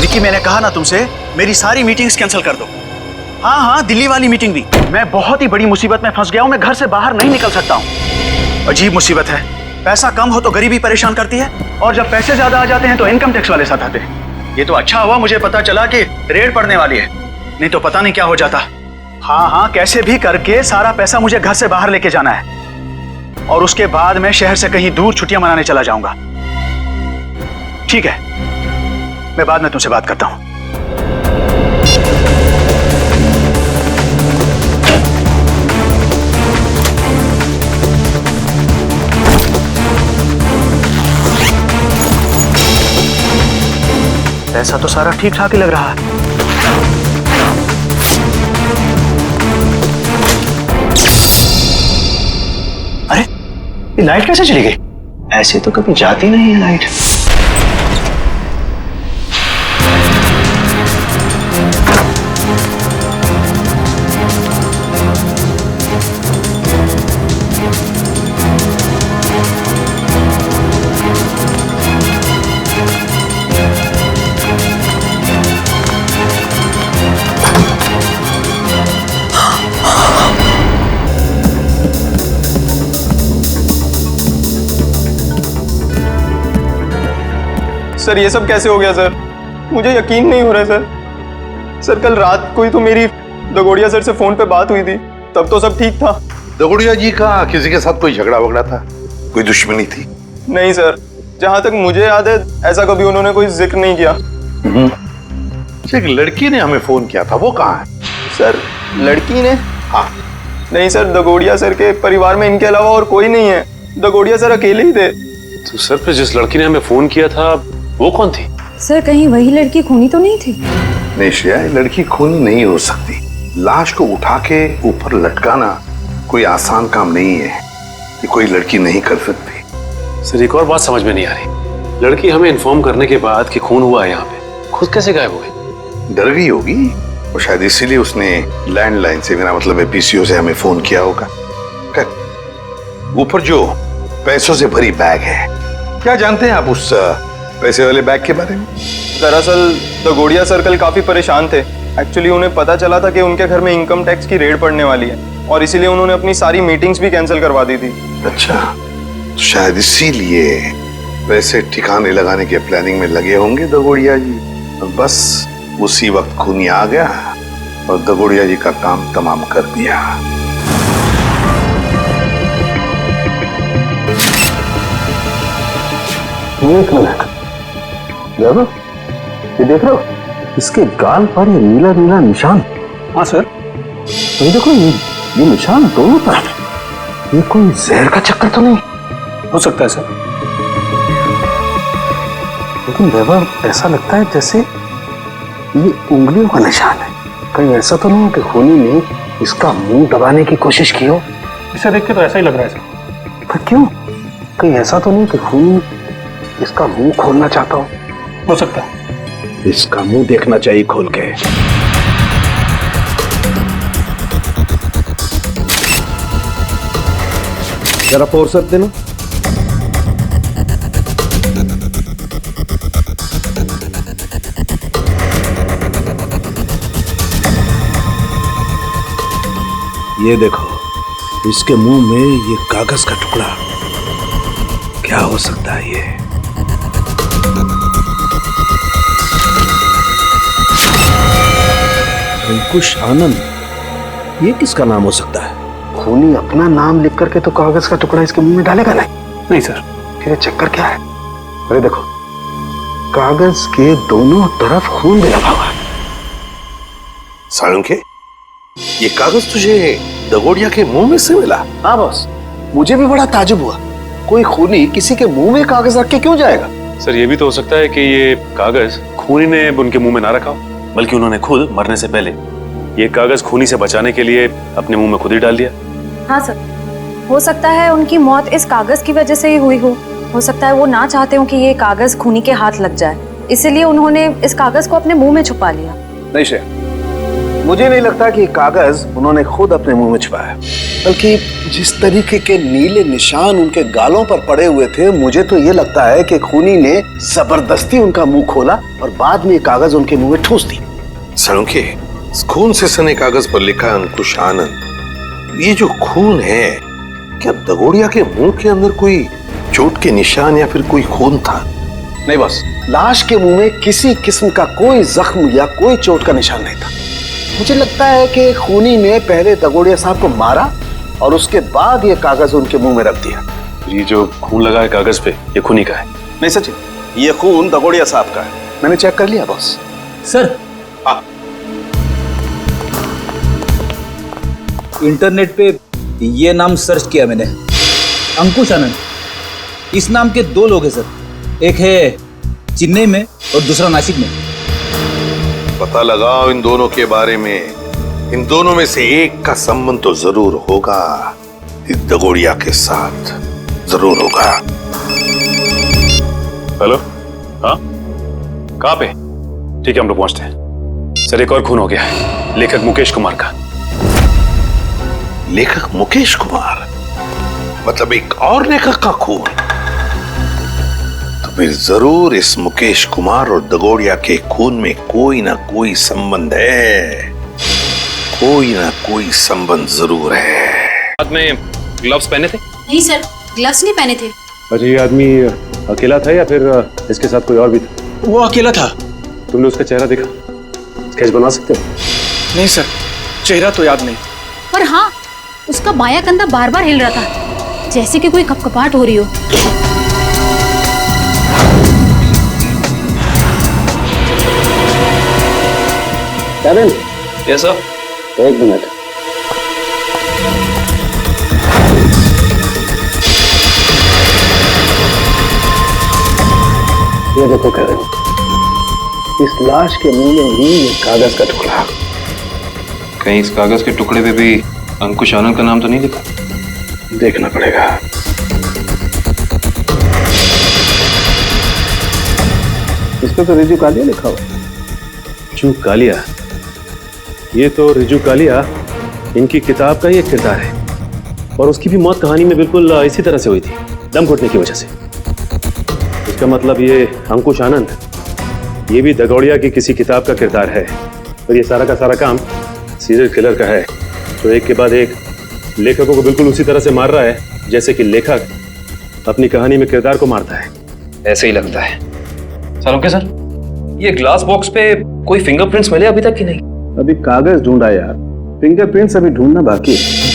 विकी, मैंने कहा ना तुमसे, मेरी सारी मीटिंग्स कैंसिल कर दो। हाँ हाँ, दिल्ली वाली मीटिंग भी। मैं बहुत ही बड़ी मुसीबत में फंस गया हूँ, मैं घर से बाहर नहीं निकल सकता हूँ। अजीब मुसीबत है, पैसा कम हो तो गरीबी परेशान करती है, और जब पैसे ज्यादा आ जाते हैं तो इनकम टैक्स वाले साथ आते हैं। ये तो अच्छा हुआ मुझे पता चला कि रेड पड़ने वाली है, नहीं तो पता नहीं क्या हो जाता। हाँ हाँ, कैसे भी करके सारा पैसा मुझे घर से बाहर लेके जाना है, और उसके बाद मैं शहर से कहीं दूर छुट्टियां मनाने चला जाऊंगा। ठीक है, मैं बाद में तुमसे बात करता हूं। पैसा तो सारा ठीक ठाक ही लग रहा है। अरे, ये लाइट कैसे चली गई? ऐसे तो कभी जाती नहीं है लाइट। सर ये सब कैसे हो गया सर? मुझे यकीन नहीं हो रहा है सर। कल रात को ही तो मेरी दगोड़िया सर से फोन पे बात हुई थी, तब तो सब ठीक था। दगोड़िया जी का किसी के साथ कोई झगड़ा वगड़ा था? कोई दुश्मनी थी? नहीं सर, जहां तक मुझे याद है ऐसा कभी उन्होंने कोई जिक्र नहीं किया। एक लड़की ने हमें फोन किया था, वो कहाँ है? सर लड़की ने? हाँ। नहीं सर, दगोड़िया सर के परिवार में इनके अलावा और कोई नहीं है। दगोड़िया सर अकेले ही थे। तो सर फिर जिस लड़की ने हमें फोन किया था वो कौन थी? सर कहीं वही लड़की खूनी तो नहीं थी? नहीं श्रेया, लड़की खूनी नहीं हो सकती। लाश को उठा के ऊपर लटकाना कोई आसान काम नहीं है, ये कोई लड़की नहीं कर सकती। सर एक और बात समझ में नहीं आ रही, लड़की हमें इन्फॉर्म करने के बाद कि खून हुआ है यहाँ पे, खुद कैसे गायब हो गई? डर गई होगी और शायद इसीलिए उसने लैंडलाइन से, मेरा मतलब है पीसीओ से हमें फोन किया होगा। ऊपर जो पैसों से भरी बैग है, क्या जानते हैं आप उस पैसे वाले बैग के बारे में? दरअसल दगोड़िया सर कल काफी परेशान थे। एक्चुअली उन्हें पता चला था कि उनके घर में इनकम टैक्स की रेड पड़ने वाली है, और इसीलिए उन्होंने अपनी सारी मीटिंग्स भी कैंसिल करवा दी थी। अच्छा, तो शायद इसीलिए पैसे ठिकाने लगाने के प्लानिंग में लगे होंगे दगोड़िया जी। बस उसी वक्त खूनी आ गया और दगोड़िया जी का काम तमाम कर दिया। एक मिनट, ये देख रहे हो, इसके गाल पर ये नीला नीला निशान। हाँ सर। तो ये देखो, ये निशान दोनों तरफ। ये कोई जहर का चक्कर तो नहीं? हो सकता है सर, लेकिन वैभव ऐसा लगता है जैसे ये उंगलियों का निशान है। कहीं ऐसा तो नहीं कि खूनी ने इसका मुंह दबाने की कोशिश की हो? इसे देख के तो ऐसा ही लग रहा है सर। पर क्यों? कहीं ऐसा तो नहीं कि खूनी इसका मुंह खोलना चाहता हो सकता है। इसका मुंह देखना चाहिए खोल के। जरा फोर्सत देना। ये देखो, इसके मुंह में ये कागज का टुकड़ा, क्या हो सकता है ये? अंकुश आनंद, ये किसका नाम हो सकता है? खूनी अपना नाम लिख करके तो कागज का टुकड़ा इसके मुंह में डालेगा नहीं। नहीं सर। फिर ये चक्कर क्या है? अरे देखो, कागज के दोनों तरफ खून भी लगा हुआ है। साळुंखे, ये कागज तुझे दगोड़िया के मुंह में से मिला? हाँ बॉस, मुझे भी बड़ा ताजुब हुआ। कोई खूनी किसी के मुंह में कागज रख के क्यों जाएगा? सर ये भी तो हो सकता है कि ये कागज खूनी ने उनके मुंह में ना रखा हो, बल्कि उन्होंने खुद मरने से पहले ये कागज खूनी से बचाने के लिए अपने मुंह में खुद ही डाल दिया। हाँ सर, हो सकता है उनकी मौत इस कागज की वजह से ही हुई हो सकता है वो ना चाहते हो कि ये कागज खूनी के हाथ लग जाए, इसीलिए उन्होंने इस कागज को अपने मुंह में छुपा लिया। नहीं श्रेया, मुझे नहीं लगता कि कागज उन्होंने खुद अपने मुंह में छुपाया, बल्कि जिस तरीके के नीले निशान उनके गालों पर पड़े हुए थे, मुझे तो ये लगता है कि खूनी ने जबरदस्ती उनका मुंह खोला और बाद में ये कागज उनके मुंह में ठूस दी। सड़के खून से सने कागज पर लिखा है अंकुश आनंद। ये जो खून है, क्या दगोड़िया के मुंह के अंदर कोई चोट के निशान या फिर कोई खून था? नहीं बस, लाश के मुंह में किसी किस्म का कोई जख्म या कोई चोट का निशान नहीं था। मुझे लगता है कि खूनी ने पहले दगोड़िया साहब को मारा और उसके बाद ये कागज उनके मुंह में रख दिया। ये जो खून लगा है कागज पे, ये खूनी का है? नहीं सचिन, ये खून दगोड़िया साहब का है। मैंने चेक कर लिया बॉस। सर, इंटरनेट पे ये नाम सर्च किया मैंने, अंकुश आनंद। इस नाम के 2 लोग हैं सर, एक है चेन्नई में और दूसरा नासिक में। पता लगाओ इन दोनों के बारे में। इन दोनों में से एक का संबंध तो जरूर होगा, इस दगोड़िया के साथ जरूर होगा। हेलो, हाँ, कहाँ पे? ठीक है, हम लोग पहुंचते हैं। सर, एक और खून हो गया है, लेखक मुकेश कुमार का। लेखक मुकेश कुमार? मतलब एक और लेखक का खून? तो फिर जरूर इस मुकेश कुमार और दगोड़िया के खून में कोई ना कोई संबंध है, कोई ना कोई संबंध जरूर है। बाद में ग्लव्स पहने थे? नहीं सर, ग्लव्स नहीं पहने थे। अच्छा, ये आदमी अकेला था या फिर इसके साथ कोई और भी था? वो अकेला था। तुमने उसका चेहरा देखा? स्केच बना सकते हो? नहीं सर, चेहरा तो याद नहीं। पर हाँ, उसका बायां कंधा बार बार हिल रहा था, जैसे कि कोई कपकपाहट हो रही हो। Cabin, yes sir. 1 मिनट। ये देखो कैबिन, इस लाश के मुंह में ही ये कागज का टुकड़ा। कहीं इस कागज के टुकड़े पे भी अंकुश आनंद का नाम तो नहीं लिखा? देखना पड़ेगा। इस पे तो रिजू कालिया लिखा हुआ। रिजू कालिया? ये तो रिजू कालिया इनकी किताब का ही एक किरदार है, और उसकी भी मौत कहानी में बिल्कुल इसी तरह से हुई थी, दम घुटने की वजह से। इसका मतलब ये अंकुश आनंद, ये भी दगोड़िया की किसी किताब का किरदार है, और ये सारा का सारा काम सीरियल किलर का है, तो एक के बाद एक लेखकों को बिल्कुल उसी तरह से मार रहा है जैसे कि लेखक अपनी कहानी में किरदार को मारता है। ऐसे ही लगता है। सर, ओके सर, ये ग्लास बॉक्स पे कोई फिंगरप्रिंट्स मिले अभी तक कि नहीं? अभी कागज ढूंढा यार, फिंगरप्रिंट्स अभी ढूंढना बाकी है।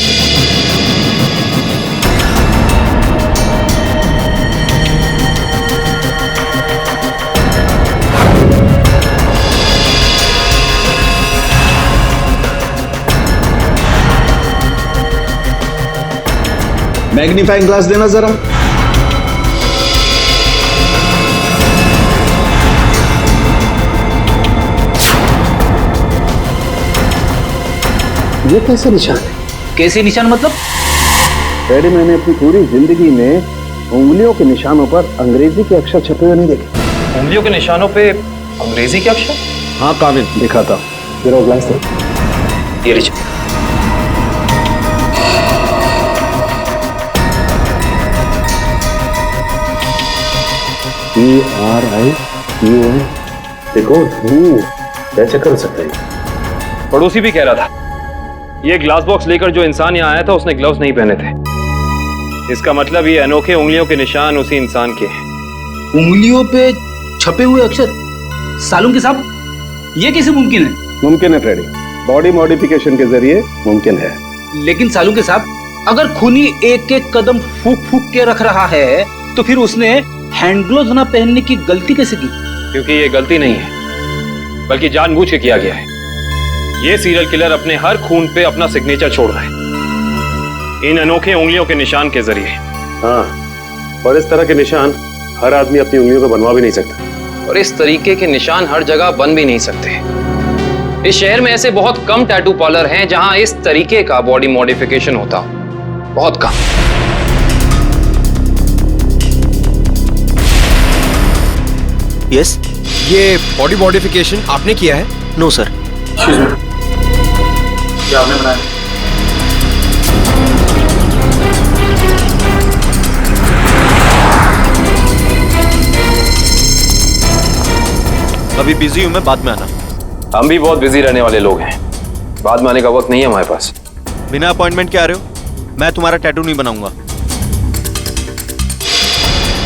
मैग्नीफाइंग ग्लास देना जरा। ये कैसे निशान है? कैसे निशान मतलब? डैडी, मैंने अपनी पूरी जिंदगी में उंगलियों के निशानों पर अंग्रेजी के अक्षर छपे हुए नहीं देखे। उंगलियों के निशानों पे अंग्रेजी के अक्षर? हाँ काबिल, दिखाता हूँ। जरा ग्लास दे। ये लीजिए। ERIUN। देखो, कैसे कर सकते हैं? पड़ोसी भी कह रहा था, ये ग्लास बॉक्स लेकर जो इंसान यहाँ आया था उसने ग्लव्स नहीं पहने थे। इसका मतलब ये अनोखे उंगलियों के निशान उसी इंसान के हैं। उंगलियों पे छपे हुए अक्षर? सालुंके साहब, ये कैसे मुमकिन है? मुमकिन है फ्रेडी, बॉडी मॉडिफिकेशन के जरिए मुमकिन है। लेकिन सालुंके साहब, अगर खूनी एक एक कदम फूक फूक के रख रहा है तो फिर उसने हैंड ग्लोव्स ना पहनने की गलती कैसे की? क्योंकि ये गलती नहीं है, बल्कि जानबूझ के किया गया है। ये सीरियल किलर अपने हर खून पे अपना सिग्नेचर छोड़ रहा है, इन अनोखे उंगलियों के निशान के जरिए। हाँ, और इस तरह के निशान हर आदमी अपनी उंगलियों पर बनवा भी नहीं सकता, और इस तरीके के निशान हर जगह बन भी नहीं सकते। इस शहर में ऐसे बहुत कम टैटू पार्लर हैं जहां इस तरीके का बॉडी मॉडिफिकेशन होता हो, बहुत कम। यस, ये बॉडी मॉडिफिकेशन आपने किया है? No sir. ये आपने बनाया? अभी बिजी हूं मैं, बाद में आना। हम भी बहुत बिजी रहने वाले लोग हैं, बाद में आने का वक्त नहीं है हमारे पास। बिना अपॉइंटमेंट के आ रहे हो? मैं तुम्हारा टैटू नहीं बनाऊंगा।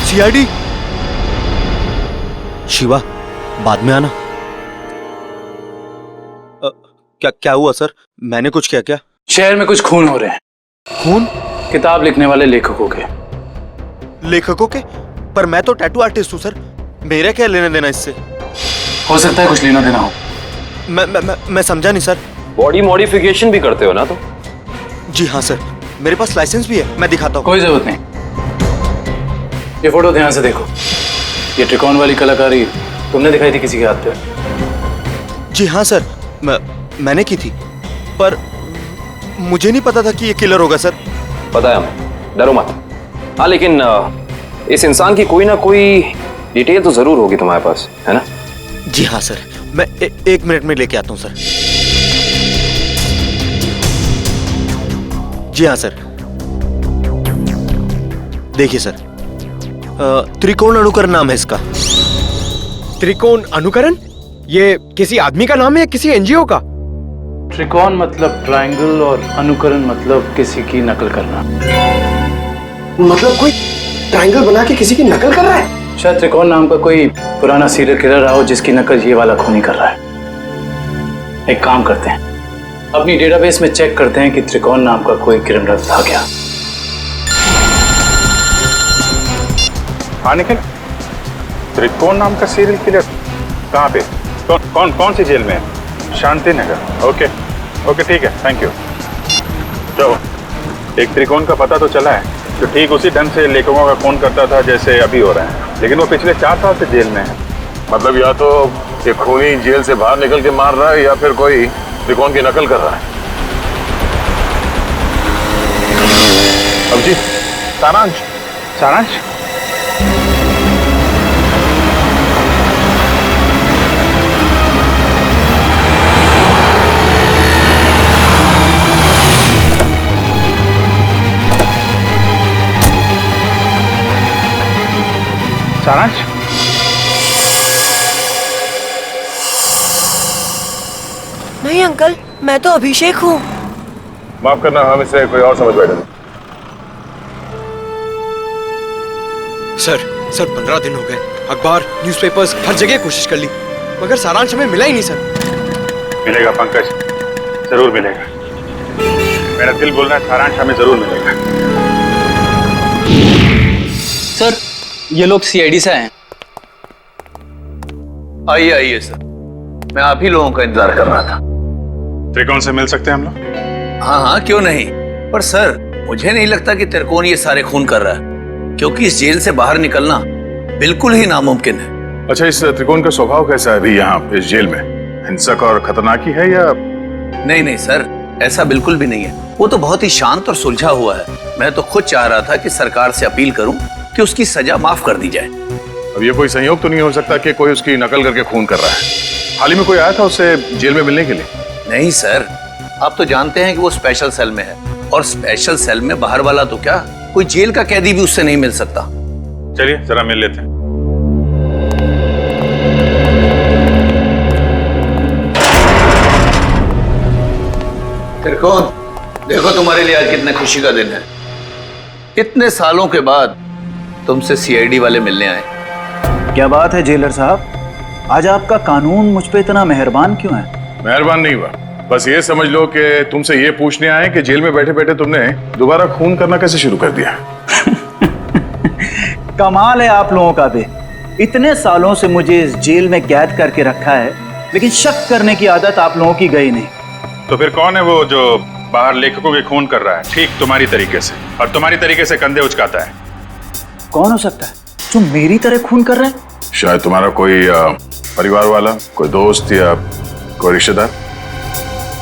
सीआईडी शिवा, बाद में आना। क्या हुआ सर? मैंने कुछ किया क्या? शहर में कुछ खून हो रहे हैं। खून? किताब लिखने वाले लेखकों के। लेखकों के? पर मैं तो टैटू आर्टिस्ट हूं सर, मेरा क्या लेना देना इससे? हो सकता है कुछ लेना देना हो। मैं समझा नहीं सर। बॉडी मॉडिफिकेशन भी करते हो ना तुम? जी हाँ सर, मेरे पास लाइसेंस भी है, मैं दिखाता हूँ। कोई जरूरत नहीं, ये फोटो ध्यान से देखो। ये त्रिकोण वाली कलाकारी तुमने दिखाई थी किसी के हाथ पे? जी हाँ सर, मैंने की थी, पर मुझे नहीं पता था कि ये किलर होगा सर। पता है हमें, डरो मत। हाँ लेकिन इस इंसान की कोई ना कोई डिटेल तो जरूर होगी तुम्हारे पास, है ना? जी हाँ सर, मैं 1 मिनट में लेके आता हूँ सर। जी हाँ सर, देखिए सर, त्रिकोण अनुकरण नाम है इसका। त्रिकोण अनुकरण? ये किसी आदमी का नाम है या किसी एनजीओ का? त्रिकोण मतलब ट्रायंगल और अनुकरण मतलब किसी की नकल करना। मतलब कोई ट्रायंगल बना के किसी की नकल कर रहा है? शायद त्रिकोण नाम का कोई पुराना सीरियल किलर रहा हो जिसकी नकल ये वाला खूनी कर रहा है। एक काम करते हैं, अपनी डेटाबेस में चेक करते हैं कि त्रिकोण नाम का कोई क्रिमिनल था क्या। हाँ निखिल, त्रिकोण नाम का सीरियल किलर कहाँ पे? कौन सी जेल में है? शांति नगर। ओके ठीक है, थैंक यू। चलो, एक त्रिकोण का पता तो चला है जो ठीक उसी ढंग से लेखकों का खून करता था जैसे अभी हो रहा है, लेकिन वो पिछले 4 साल से जेल में है। मतलब या तो ये खूनी जेल से बाहर निकल के मार रहा है या फिर कोई त्रिकोण की नकल कर रहा है। अब जी, सारांश सारांश, नहीं अंकल, मैं तो अभिषेक हूँ। माफ करना, हम इसे कोई और समझ बैठे। सर 15 दिन हो गए, अखबार, न्यूज़पेपर्स, हर जगह कोशिश कर ली, मगर सारांश हमें मिला ही नहीं सर। मिलेगा पंकज, जरूर मिलेगा। मेरा दिल बोल रहा है सारांश हमें जरूर मिलेगा। सर, ये लोग सीआईडी से आए हैं। आइए सर, मैं आप ही लोगों का इंतजार कर रहा था। त्रिकोण से मिल सकते हैं हम लोग? हाँ, क्यों नहीं। पर सर, मुझे नहीं लगता कि त्रिकोण ये सारे खून कर रहा है, क्योंकि इस जेल से बाहर निकलना बिल्कुल ही नामुमकिन है। अच्छा, इस त्रिकोण का स्वभाव कैसा है अभी यहाँ इस जेल में? हिंसक और खतरनाक ही है या? नहीं सर, ऐसा बिल्कुल भी नहीं है। वो तो बहुत ही शांत और सुलझा हुआ है। मैं तो खुद चाह रहा था कि सरकार से अपील करूं कि उसकी सजा माफ कर दी जाए। अब ये कोई संयोग तो नहीं हो सकता कि कोई उसकी नकल करके खून कर रहा है? हाल ही में कोई आया था उससे जेल में मिलने के लिए? नहीं सर, आप तो जानते हैं कि वो स्पेशल सेल में है, और स्पेशल सेल में बाहर वाला तो क्या, कोई जेल का कैदी भी उससे नहीं मिल सकता। चलिए जरा मिल लेते हैं। त्रिकोण, देखो तुम्हारे लिए आज कितने खुशी का दिन है। इतने सालों के बाद तुमसे सीआईडी वाले मिलने आए। क्या बात है जेलर साहब, आज आपका कानून मुझ पे इतना मेहरबान क्यों है? मेहरबान नहीं हुआ, बस ये समझ लो कि तुमसे ये पूछने आए कि जेल में बैठे बैठे तुमने दोबारा खून करना कैसे शुरू कर दिया? कमाल है आप लोगों का भी। इतने सालों से मुझे इस जेल में कैद करके रखा है, लेकिन शक करने की आदत आप लोगों की गई नहीं। तो फिर कौन है वो जो बाहर लेखकों के खून कर रहा है ठीक तुम्हारी तरीके से, और तुम्हारी तरीके से कंधे उचकाता है? कौन हो सकता है जो मेरी तरह खून कर रहा है? शायद तुम्हारा कोई परिवार वाला, कोई दोस्त या कोई रिश्तेदार।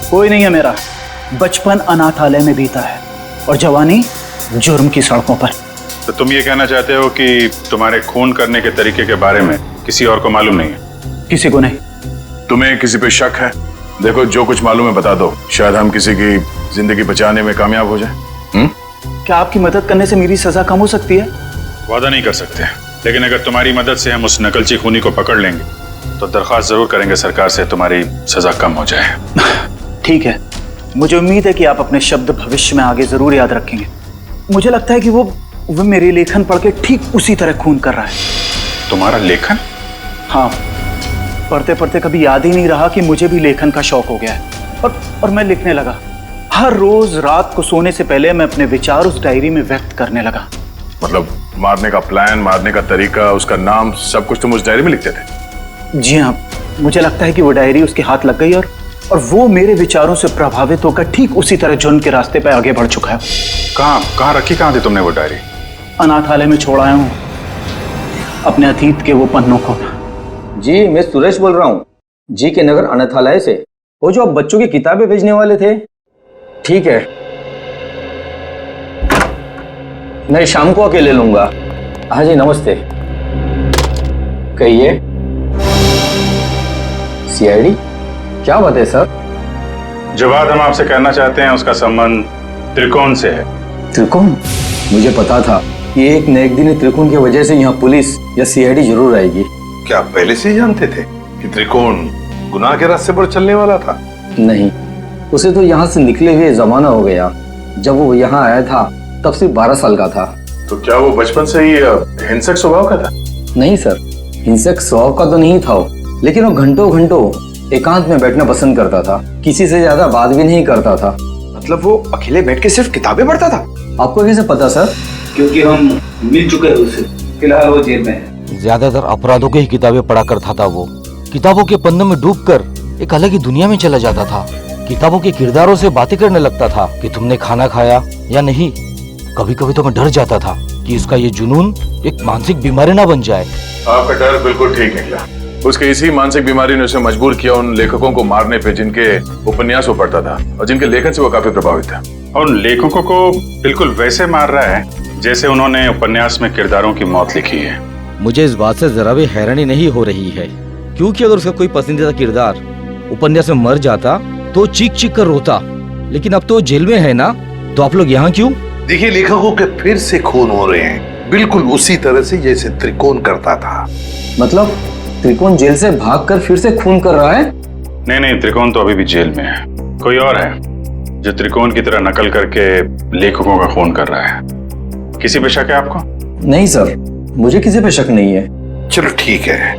कोई नहीं है मेरा। बचपन अनाथालय में बीता है और जवानी जुर्म की सड़कों पर। तो तुम ये कहना चाहते हो कि तुम्हारे खून करने के तरीके के बारे में किसी और को मालूम नहीं है? किसी को नहीं। तुम्हें किसी पे शक है? देखो, जो कुछ मालूम है बता दो, शायद हम किसी की जिंदगी बचाने में कामयाब हो जाए। क्या आपकी मदद करने से मेरी सजा कम हो सकती है? वादा नहीं कर सकते, लेकिन अगर तुम्हारी मदद से हम उस नकलची खूनी को पकड़ लेंगे तो दरख्वास्त जरूर करेंगे सरकार से तुम्हारी सजा कम हो जाए। ठीक है, मुझे उम्मीद है कि आप अपने शब्द भविष्य में आगे जरूर याद रखेंगे। मुझे लगता है कि वो मेरे लेखन पढ़ के ठीक उसी तरह खून कर रहा है। तुम्हारा लेखन? हाँ, पढ़ते पढ़ते कभी याद ही नहीं रहा कि मुझे भी लेखन का शौक हो गया है और मैं लिखने लगा। हर रोज रात को सोने से पहले मैं अपने विचार उस डायरी में व्यक्त करने लगा। मतलब मारने का प्लान, मारने का तरीका, उसका नाम, सब कुछ तुम उस डायरी में लिखते थे? जी हाँ, मुझे लगता है कि वो डायरी उसके हाथ लग गई और वो मेरे विचारों से प्रभावित होकर ठीक उसी तरह जुर्म के रास्ते पर आगे बढ़ चुका है। कहाँ रखी कहाँ थी तुमने वो डायरी? अनाथालय में छोड़ आया हूँ अपने अतीत के वो पन्नों को। जी, मैं सुरेश बोल रहा हूँ, जी के नगर अनाथालय से। वो जो आप बच्चों की किताबें भेजने वाले थे। ठीक है, मैं शाम को आके ले लूंगा। हाँ जी, नमस्ते। कहिए। सीआईडी? क्या बात है सर? जो बात हम आपसे कहना चाहते हैं उसका संबंध त्रिकोण से है। त्रिकोण? मुझे पता था कि एक न एक दिन त्रिकोण की वजह से यहाँ पुलिस या सीआईडी जरूर आएगी। क्या आप पहले से ही जानते थे कि त्रिकोण गुनाह के रास्ते पर चलने वाला था? नहीं, उसे तो यहाँ से निकले हुए जमाना हो गया। जब वो यहाँ आया था तब सिर्फ 12 साल का था। तो क्या वो बचपन से ही हिंसक स्वभाव का था? नहीं सर, हिंसक स्वभाव का तो नहीं था वो, लेकिन वो घंटों घंटों एकांत में बैठना पसंद करता था। किसी से ज्यादा बात भी नहीं करता था। मतलब वो अकेले बैठ के सिर्फ किताबें पढ़ता था? आपको कैसे पता सर? क्योंकि हम मिल चुके हैं उससे। फिलहाल वो जेल में है। ज्यादातर अपराधों की ही किताबें पढ़ा करता था वो। किताबों के पन्नों में डूबकर एक अलग ही दुनिया में चला जाता था। किताबों के किरदारों से बातें करने लगता था कि तुमने खाना खाया या नहीं। कभी कभी तो मैं डर जाता था कि उसका ये जुनून एक मानसिक बीमारी ना बन जाए। आपका डर बिल्कुल ठीक निकला। उसके इसी मानसिक बीमारी ने उसे मजबूर किया उन लेखकों को मारने पे जिनके उपन्यास वो पढ़ता था और जिनके लेखन से वो काफी प्रभावित था। और उन लेखकों को बिल्कुल वैसे मार रहा है जैसे उन्होंने उपन्यास में किरदारों की मौत लिखी है। मुझे इस बात से जरा भी हैरानी नहीं हो रही है, क्योंकि अगर उसका कोई पसंदीदा किरदार उपन्यास में मर जाता तो चीख चीख कर रोता, लेकिन अब तो जेल में है ना, तो आप लोग यहाँ क्यों? देखिए, लेखकों के फिर से खून हो रहे हैं, बिल्कुल उसी तरह से जैसे त्रिकोण करता था। मतलब त्रिकोण जेल से भागकर फिर से खून कर रहा है? नहीं, त्रिकोण तो अभी भी जेल में है। कोई और है जो त्रिकोण की तरह नकल करके लेखकों का खून कर रहा है। किसी पे शक है आपको? नहीं सर, मुझे किसी पे शक नहीं है। चलो ठीक है,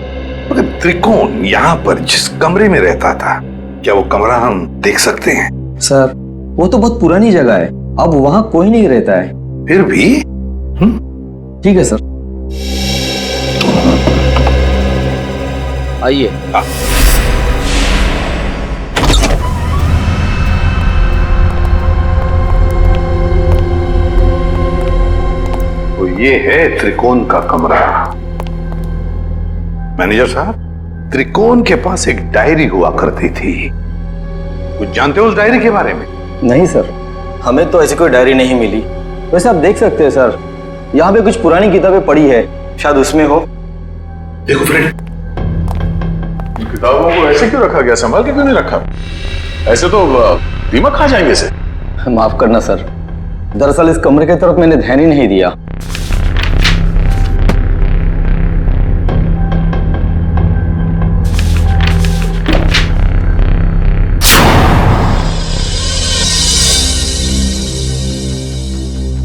मगर त्रिकोण यहाँ पर जिस कमरे में रहता था, क्या वो कमरा हम देख सकते हैं? सर, वो तो बहुत पुरानी जगह है, अब वहाँ कोई नहीं रहता है। फिर भी ठीक है सर, आइए। तो ये है त्रिकोण का कमरा। मैनेजर साहब, त्रिकोण के पास एक डायरी हुआ करती थी, कुछ जानते हो उस डायरी के बारे में? नहीं सर, हमें तो ऐसी कोई डायरी नहीं मिली। वैसे आप देख सकते हैं सर, यहाँ पे कुछ पुरानी किताबें पड़ी है, शायद उसमें हो। देखो फ्रेंड, किताबों को ऐसे क्यों रखा गया? संभाल के क्यों नहीं रखा? ऐसे तो दीमक खा जाएंगे इसे। माफ करना सर, दरअसल इस कमरे की तरफ मैंने ध्यान ही नहीं दिया।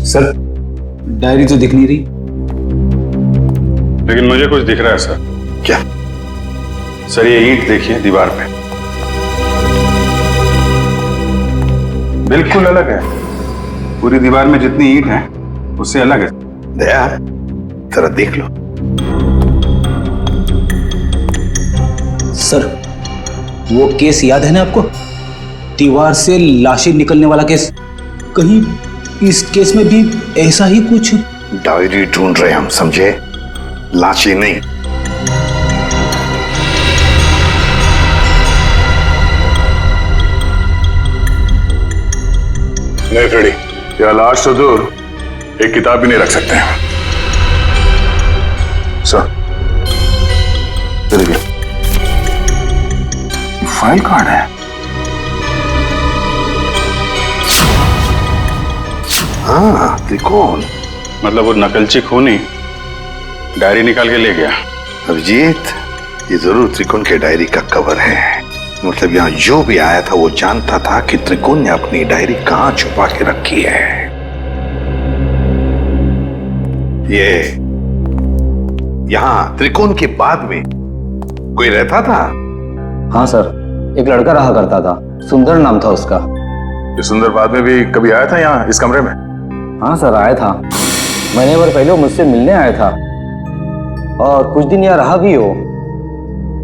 सर, डायरी तो दिख नहीं रही। लेकिन मुझे कुछ दिख रहा है सर। क्या? सर, ये ईंट देखिए दीवार पे, बिल्कुल अलग है। पूरी दीवार में जितनी ईंट है उससे अलग है। दया, जरा देख लो। सर, वो केस याद है ना आपको? दीवार से लाशें निकलने वाला केस। कहीं इस केस में भी ऐसा ही कुछ? डायरी ढूंढ रहे हम, समझे? लाशें नहीं। नहीं फ्रेडी, क्या लाश तो दूर, एक किताब भी नहीं रख सकते हैं। सर, फाइल कहाँ है? हाँ, त्रिकोण। मतलब वो नकलची खूनी डायरी निकाल के ले गया। अभिजीत, ये जरूर त्रिकोण के डायरी का कवर है। मतलब यहाँ जो भी आया था वो जानता था कि त्रिकोण ने अपनी डायरी कहाँ छुपा के रखी है। ये यहाँ त्रिकोण के बाद में कोई रहता था? हाँ सर, एक लड़का रहा करता था, सुंदर नाम था उसका। ये सुंदर बाद में भी कभी आया था यहाँ इस कमरे में? हाँ सर, आया था। महीने भर पहले वो मुझसे मिलने आया था और कुछ दिन यहाँ रहा भी हो,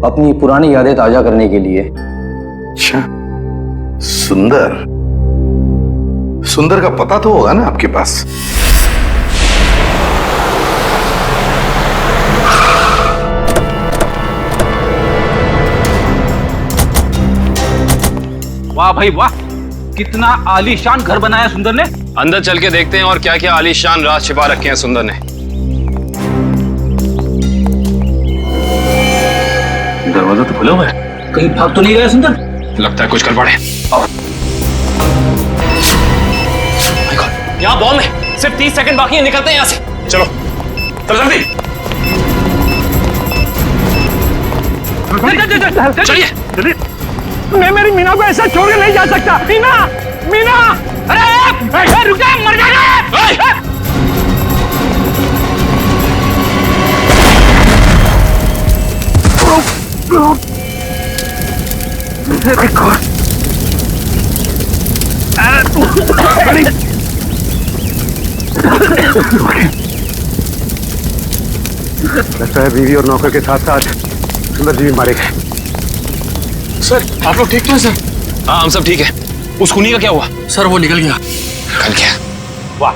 अपनी पुरानी यादें ताजा करने के लिए। अच्छा, सुंदर। सुंदर का पता तो होगा ना आपके पास? वाह भाई वाह, कितना आलीशान घर बनाया सुंदर ने। अंदर चल के देखते हैं और क्या क्या आलीशान राज छिपा रखे हैं सुंदर ने। दरवाजा तो खुला हुआ है, कहीं भाग तो नहीं गया सुंदर? लगता है कुछ गड़बड़ है। यहाँ बॉम्ब है, सिर्फ 30 सेकंड बाकी है, निकलते हैं यहाँ से। चलो चलो जल्दी चलिए। मैं मेरी मीना को ऐसा छोड़ के नहीं जा सकता। मीना, मीना, अरे रुक जा, मर जाएगा। लगता है बीवी और नौकर के साथ साथ सुंदर जी भी मारे गए। सर, आप लोग ठीक तो हैं सर? हाँ, हम सब ठीक है। उस खूनी का क्या हुआ? सर, वो निकल गया। निकल गया? वाह,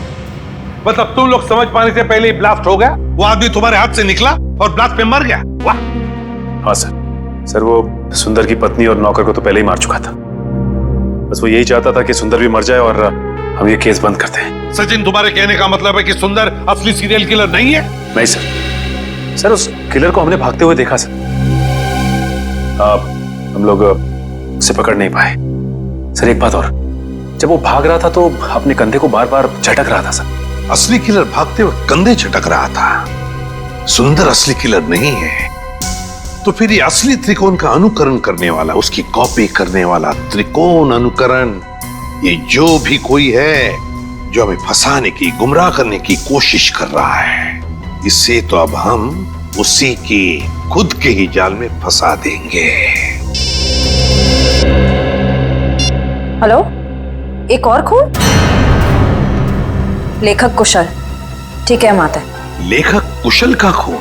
मतलब तुम लोग समझ पाने से पहले ही ब्लास्ट हो गया। वो आदमी तुम्हारे हाथ से निकला और ब्लास्ट में मर गया। वाह। हाँ सर, वो सुंदर की पत्नी और नौकर को तो पहले ही मार चुका था। बस वो यही चाहता था कि सुंदर भी मर जाए और हम ये केस बंद करते हैं। सचिन, तुम्हारे कहने का मतलब है कि सुंदर असली सीरियल किलर नहीं है? नहीं सर, उस किलर को हमने भागते हुए देखा सर। हम लोग उसे पकड़ नहीं पाए। सर एक बात और, जब वो भाग रहा था तो अपने कंधे को बार बार झटक रहा था सर। असली किलर भागते वक्त कंधे झटक रहा था। सुंदर असली किलर नहीं है। तो फिर ये असली त्रिकोण का अनुकरण करने वाला, उसकी कॉपी करने वाला त्रिकोण अनुकरण, ये जो भी कोई है जो हमें फंसाने की, गुमराह करने की कोशिश कर रहा है, इससे तो अब हम उसी की खुद के ही जाल में फंसा देंगे। हेलो, एक और खून? लेखक कुशल। ठीक है माता। लेखक कुशल का खून?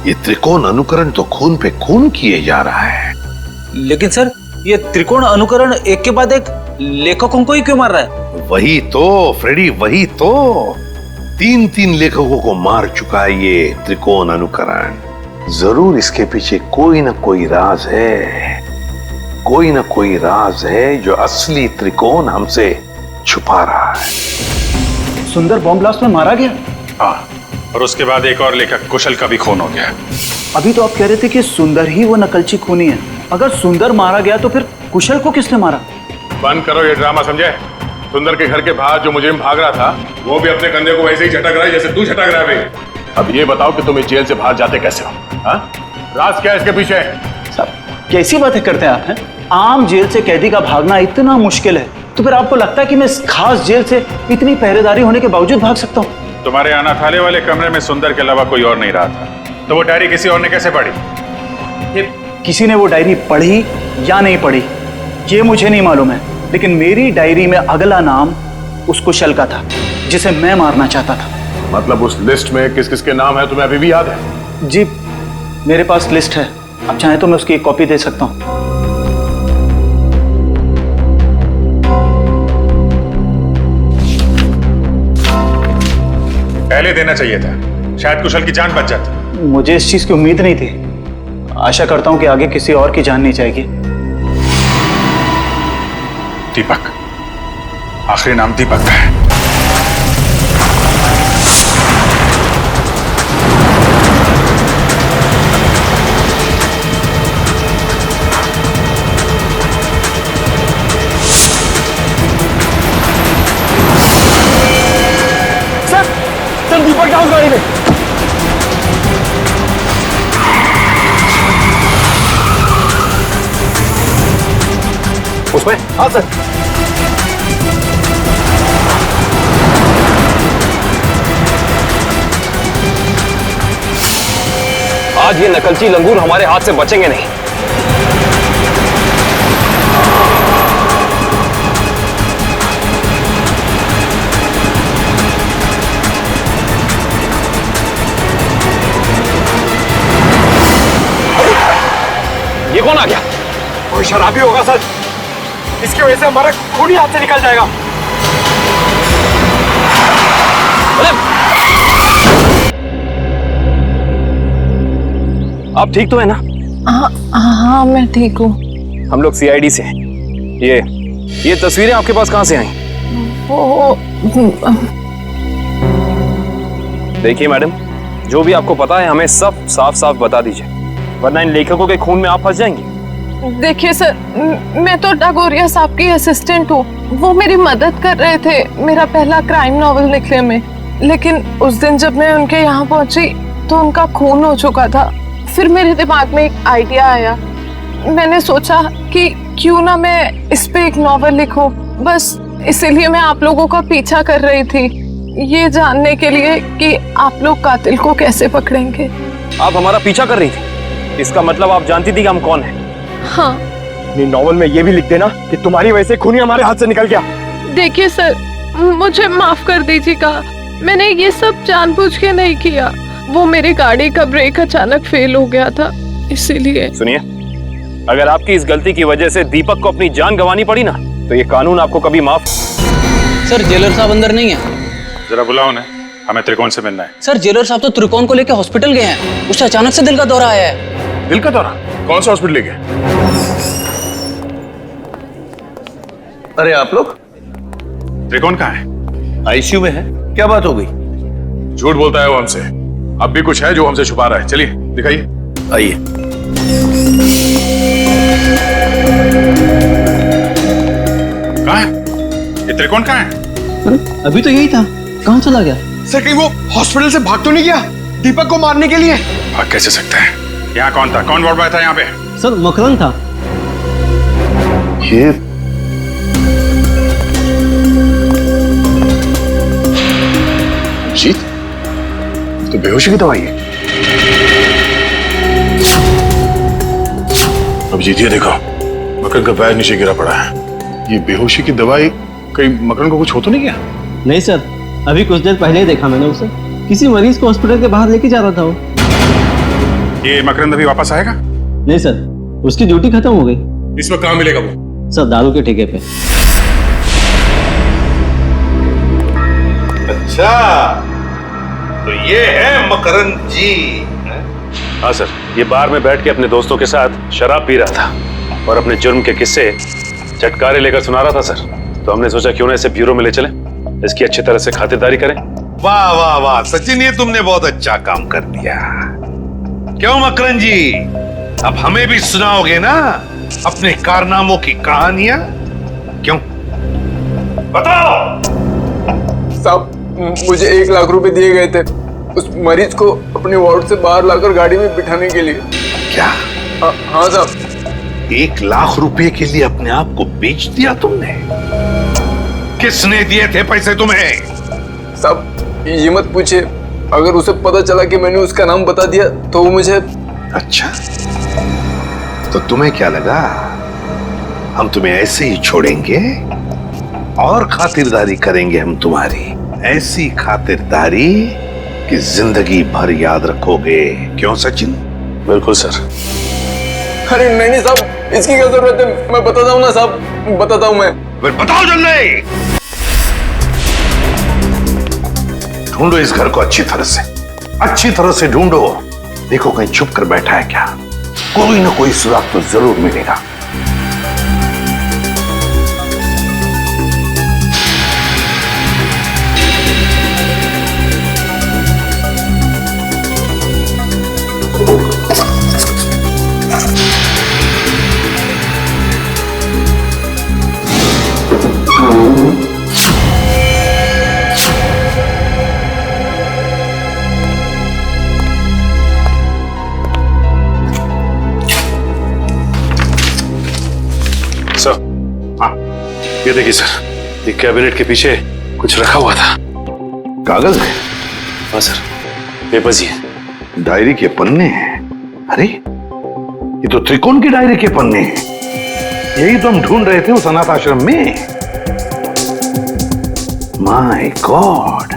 ये त्रिकोण अनुकरण तो खून पे खून किए जा रहा है। लेकिन सर, ये त्रिकोण अनुकरण एक के बाद एक लेखकों को ही क्यों मार रहा है? वही तो फ्रेडी, वही तो। 3 लेखकों को मार चुका है ये त्रिकोण अनुकरण। जरूर इसके पीछे कोई ना कोई राज है, कोई ना कोई राज है जो असली त्रिकोण हमसे छुपा रहा है। सुंदर बॉम्ब ब्लास्ट में मारा गया? हाँ, और उसके बाद एक और लेखक कुशल का भी खून हो गया। अभी तो आप कह रहे थे कि सुंदर ही वो नकलची खूनी है। अगर सुंदर मारा गया तो फिर कुशल को किसने मारा? बंद करो ये ड्रामा, समझे? सुंदर के घर के बाहर जो मुजरिम भाग रहा था, वो भी अपने कंधे को वैसे ही झटक रहा है जैसे तू झटक रहा है। अब ये बताओ कि तुम इस जेल से बाहर जाते कैसे हो? हाँ? राज क्या है इसके पीछे? साहब, कैसी बातें करते हैं आप? हैं? आम जेल से कैदी का भागना इतना मुश्किल है, तो फिर आपको लगता है कि मैं इस खास जेल से इतनी पहरेदारी होने के बावजूद भाग सकता हूँ? तुम्हारे अनाथालय वाले कमरे में सुंदर के अलावा कोई और नहीं रहा था, तो वो डायरी किसी और ने कैसे पढ़ी? किसी ने वो डायरी पढ़ी या नहीं पढ़ी ये मुझे नहीं मालूम है, लेकिन मेरी डायरी में अगला नाम उस कुशल का था जिसे मैं मारना चाहता था। मतलब उस लिस्ट में किस किस के नाम है तुम्हें अभी भी याद है? जी, मेरे पास लिस्ट है। आप चाहें तो मैं उसकी एक कॉपी दे सकता हूँ। पहले देना चाहिए था, शायद कुशल की जान बच जाती। मुझे इस चीज की उम्मीद नहीं थी। आशा करता हूं कि आगे किसी और की जान नहीं जाएगी। दीपक, आखिरी नाम दीपक का है। उसमें? हाँ सर। आज ये नकलची लंगूर हमारे हाथ से बचेंगे नहीं। ये कौन आ गया? कोई शराबी होगा सर, इसकी वजह से हमारा खून ही हाथ से निकल जाएगा। आप ठीक तो है ना? हाँ मैं ठीक हूँ। हम लोग सीआईडी से हैं। ये तस्वीरें आपके पास कहां से आई? देखिए मैडम, जो भी आपको पता है हमें सब साफ साफ बता दीजिए, वरना इन लेखकों के खून में आप फंस जाएंगी। देखिए सर, मैं तो डागोरिया साहब की असिस्टेंट हूँ। वो मेरी मदद कर रहे थे मेरा पहला क्राइम नॉवल लिखने में, लेकिन उस दिन जब मैं उनके यहाँ पहुंची तो उनका खून हो चुका था। फिर मेरे दिमाग में एक आइडिया आया। मैंने सोचा कि क्यों ना मैं इस पे एक नॉवल लिखूं। बस इसीलिए मैं आप लोगों का पीछा कर रही थी, ये जानने के लिए कि आप लोग कातिल को कैसे पकड़ेंगे। आप हमारा पीछा कर रही थी, इसका मतलब आप जानती थी कि हम कौन हैं? हाँ। अपनी नॉवल में ये भी लिख देना कि तुम्हारी वजह से खूनी हमारे हाथ से निकल गया। देखिए सर, मुझे माफ कर दीजिएगा, मैंने ये सब जानबूझ के नहीं किया। वो मेरी गाड़ी का ब्रेक अचानक फेल हो गया था, इसीलिए। सुनिए, अगर आपकी इस गलती की वजह से दीपक को अपनी जान गंवानी पड़ी ना, तो ये कानून आपको कभी माफ। सर जेलर साहब अंदर नहीं है। जरा बुलाओ ना, हमें त्रिकोण से मिलना है। सर जेलर साहब तो त्रिकोण को लेकर हॉस्पिटल गए हैं, उससे अचानक से दिल का दौरा आया है। दिल का दौरा? कौन सा हॉस्पिटल ले गए? अरे आप लोग? त्रिकोण कहाँ है? आईसीयू में है। क्या बात हो गई? झूठ बोलता है वो हमसे। अब भी कुछ है जो हमसे छुपा रहा है। चलिए दिखाइए। आइए। कहाँ है ये त्रिकोण? कहाँ है? अभी तो यही था, कहाँ चला गया? सर कहीं वो हॉस्पिटल से भाग तो नहीं गया दीपक को मारने के लिए? भाग कैसे सकता है? यहाँ कौन था? कौन वार्ड बॉय था यहाँ पे? सर मकरंद था। ये जीत तो बेहोशी की दवाई है। अब जीत ये देखो, मकरन का पैर नीचे गिरा पड़ा है। ये बेहोशी की दवाई कहीं मकरन को कुछ हो तो नहीं गया? नहीं सर, अभी कुछ देर पहले ही देखा मैंने उसे, किसी मरीज को हॉस्पिटल के बाहर लेके जा रहा था वो। ये मकरन अभी वापस आएगा? नहीं सर, उसकी ड्यूटी खत्म हो गई। इसमें कहाँ मिलेगा वो? सर दारू के ठेके पे। अच्छा, तो ये है मकरन जी? हाँ सर, ये बार में बैठ के अपने दोस्तों के साथ शराब पी रहा था और अपने जुर्म के किस्से चटकारे लेकर सुना रहा था सर। तो हमने सोचा क्यों ना इसे ब्यूरो में ले चले, इसकी अच्छी तरह से खातिरदारी करें। वाह वाह वाह सचिन, ये तुमने बहुत अच्छा काम कर दिया। क्यों मकरन जी, अब हमें भी सुनाओगे ना अपने कारनामों की कहानियां? क्यों, बताओ। साहब मुझे 1 लाख रुपए दिए गए थे उस मरीज को अपने वार्ड से बाहर लाकर गाड़ी में बिठाने के लिए। क्या? हाँ साहब। 1 लाख रुपए के लिए अपने आप को बेच दिया तुमने? किसने दिए थे पैसे तुम्हें? साहब ये मत पूछे, अगर उसे पता चला कि मैंने उसका नाम बता दिया तो वो मुझे। अच्छा, तो तुम्हें क्या लगा हम तुम्हें ऐसे ही छोड़ेंगे? और खातिरदारी करेंगे हम तुम्हारी, ऐसी खातिरदारी कि जिंदगी भर याद रखोगे। क्यों सचिन? बिल्कुल सर। अरे नहीं साहब, इसकी क्या जरूरत है, मैं बताता हूँ ना साहब, बताता हूँ मैं। फिर बताओ जल्दी। ढूंढो इस घर को अच्छी तरह से ढूंढो। देखो कहीं छुप कर बैठा है क्या? कोई ना कोई सुराग तो जरूर मिलेगा। ये देखिए सर, ये कैबिनेट के पीछे कुछ रखा हुआ था। कागज है? हाँ सर, पेपर्स ही है। डायरी के पन्ने हैं? अरे ये तो त्रिकोण की डायरी के पन्ने हैं। यही तो हम ढूंढ रहे थे उस अनाथ आश्रम में। My God!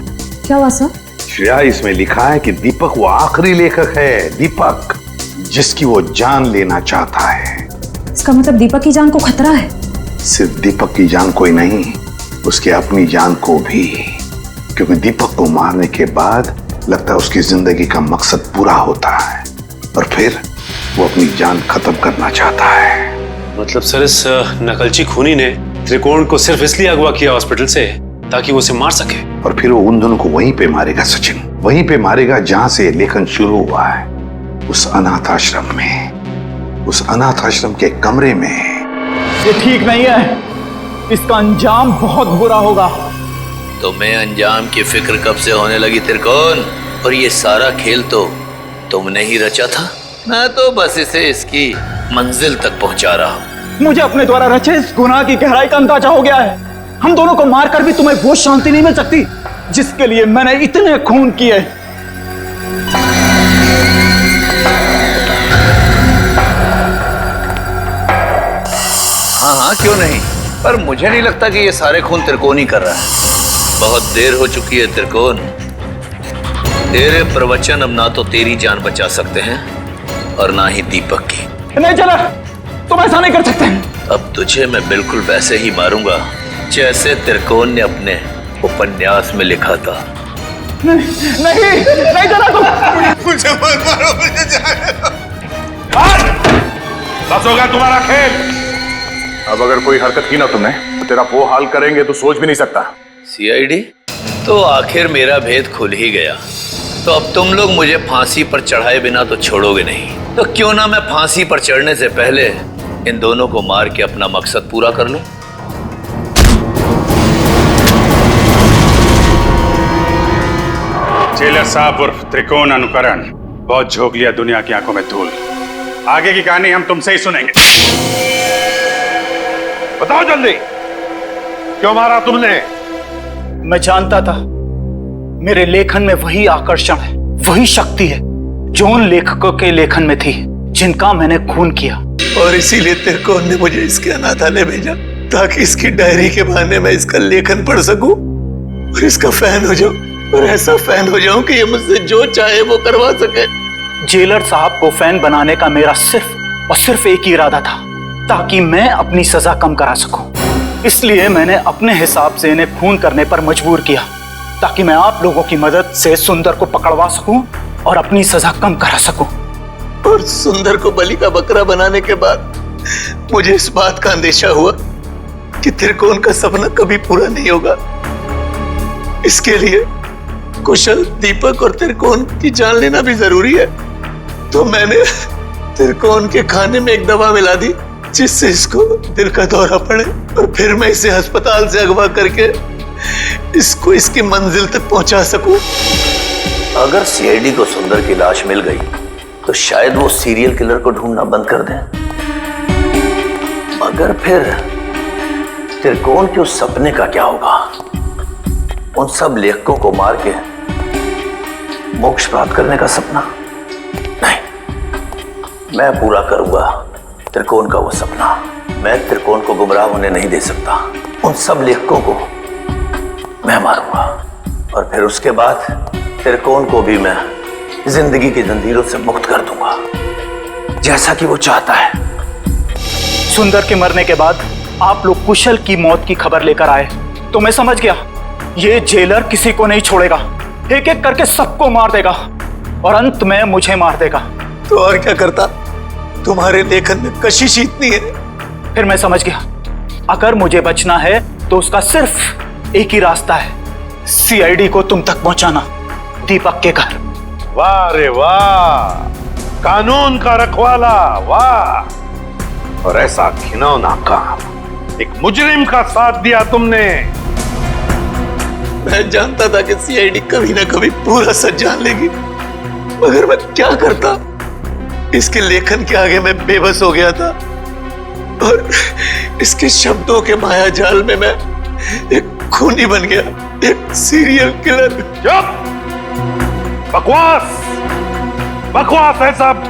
क्या हुआ सर? श्रेया, इसमें लिखा है कि दीपक वो आखिरी लेखक है, दीपक जिसकी वो जान लेना चाहता है। इसका मतलब दीपक की जान को खतरा है? सिर्फ दीपक की जान को ही नहीं, उसकी अपनी जान को भी, क्योंकि दीपक को मारने के बाद लगता है उसकी जिंदगी का मकसद पूरा होता है और फिर वो अपनी जान खत्म करना चाहता है। मतलब सर, इस नकलची खूनी ने त्रिकोण को सिर्फ इसलिए अगवा किया हॉस्पिटल से ताकि वो उसे मार सके, और फिर वो उन दोनों को वहीं पे मारेगा सचिन, वहीं पे मारेगा जहां से लेखन शुरू हुआ है, उस अनाथ आश्रम में, उस अनाथ आश्रम के कमरे में। ये ठीक नहीं है, इसका अंजाम बहुत बुरा होगा। तुम्हें अंजाम की फिक्र कब से होने लगी त्रिकोण? और ये सारा खेल तो तुमने ही रचा था। मैं तो बस इसे इसकी मंजिल तक पहुंचा रहा हूं। मुझे अपने द्वारा रचे इस गुनाह की गहराई का अंदाजा हो गया है। हम दोनों को मारकर भी तुम्हें वो शांति नहीं मिल सकती जिसके लिए मैंने इतने खून किए। हाँ, क्यों नहीं, पर मुझे नहीं लगता कि ये सारे खून त्रिकोण ही कर रहा है। बहुत देर हो चुकी है त्रिकोण। तेरे प्रवचन अब ना तो तेरी जान बचा सकते हैं और ना ही दीपक की। नहीं चला, तुम ऐसा नहीं कर सकते। अब तुझे मैं बिल्कुल वैसे ही मारूंगा जैसे त्रिकोण ने अपने उपन्यास में लिखा था। नहीं चला, तुम मुझे मत मारो, मुझे जाने दो। बस होगा तुम्हारा खेल। अब अगर कोई हरकत की ना तुमने तो तेरा वो हाल करेंगे तो सोच भी नहीं सकता। सीआईडी, तो आखिर मेरा भेद खुल ही गया। तो अब तुम लोग मुझे फांसी पर चढ़ाए बिना तो छोड़ोगे नहीं। तो क्यों ना मैं फांसी पर चढ़ने से पहले इन दोनों को मार के अपना मकसद पूरा कर लूं। जेलर साहब उर्फ त्रिकोण अनुकरण बहुत झोंक लिया दुनिया की आंखों में धूल। आगे की कहानी हम तुमसे ही सुनेंगे। बताओ जल्दी, क्यों मारा तुमने? मैं जानता था मेरे लेखन में वही आकर्षण है, वही शक्ति है जो उन लेखकों के लेखन में थी जिनका मैंने खून किया। और इसीलिए त्रिकोण ने मुझे इसके अनाथालय भेजा ताकि इसकी डायरी के बहाने मैं इसका लेखन पढ़ सकूं और इसका फैन हो जाऊं, और ऐसा फैन हो जाऊं कि ये मुझसे जो चाहे वो करवा सके। जेलर साहब को फैन बनाने का मेरा सिर्फ और सिर्फ एक ही इरादा था, ताकि मैं अपनी सजा कम करा सकूं। इसलिए मैंने अपने हिसाब से इन्हें खून करने पर मजबूर किया, ताकि मैं आप लोगों की मदद से सुंदर को पकड़वा सकूं और अपनी सजा कम करा सकूं। और सुंदर को बलि का बकरा बनाने के बाद मुझे इस बात का अंदेशा हुआ कि त्रिकोण का सपना कभी पूरा नहीं होगा। इसके लिए कुशल, दीपक और त्रिकोण की जान लेना भी जरूरी है। तो मैंने त्रिकोण के खाने में एक दवा मिला दी जिससे इसको दिल का दौरा पड़े, और फिर मैं इसे अस्पताल से अगवा करके इसको इसकी मंजिल तक पहुंचा सकूं। अगर सीआईडी को सुंदर की लाश मिल गई तो शायद वो सीरियल किलर को ढूंढना बंद कर दें, मगर फिर त्रिकोण के उस सपने का क्या होगा? उन सब लेखकों को मार के मोक्ष प्राप्त करने का सपना? नहीं, मैं पूरा करूंगा त्रिकोण का वो सपना। मैं त्रिकोण को गुमराह होने नहीं दे सकता। उन सब लेखकों को मैं मारूंगा और फिर उसके बाद त्रिकोण को भी मैं जिंदगी की जंजीरों से मुक्त कर दूंगा, जैसा कि वो चाहता है। सुंदर के मरने के बाद आप लोग कुशल की मौत की खबर लेकर आए तो मैं समझ गया ये जेलर किसी को नहीं छोड़ेगा, एक एक करके सबको मार देगा और अंत में मुझे मार देगा। तो और क्या करता? तुम्हारे लेखन में कशिश इतनी है। फिर मैं समझ गया अगर मुझे बचना है तो उसका सिर्फ एक ही रास्ता है, सीआईडी को तुम तक पहुंचाना, दीपक के घर। वाह रे वाह, कानून का रखवाला, वाह। और ऐसा घिनौना काम, एक मुजरिम का साथ दिया तुमने। मैं जानता था कि सीआईडी कभी ना कभी पूरा सच जान लेगी, मगर मैं क्या करता? इसके लेखन के आगे मैं बेबस हो गया था और इसके शब्दों के माया जाल में मैं एक खूनी बन गया, एक सीरियल किलर। चुप! बकवास! बकवास है सब।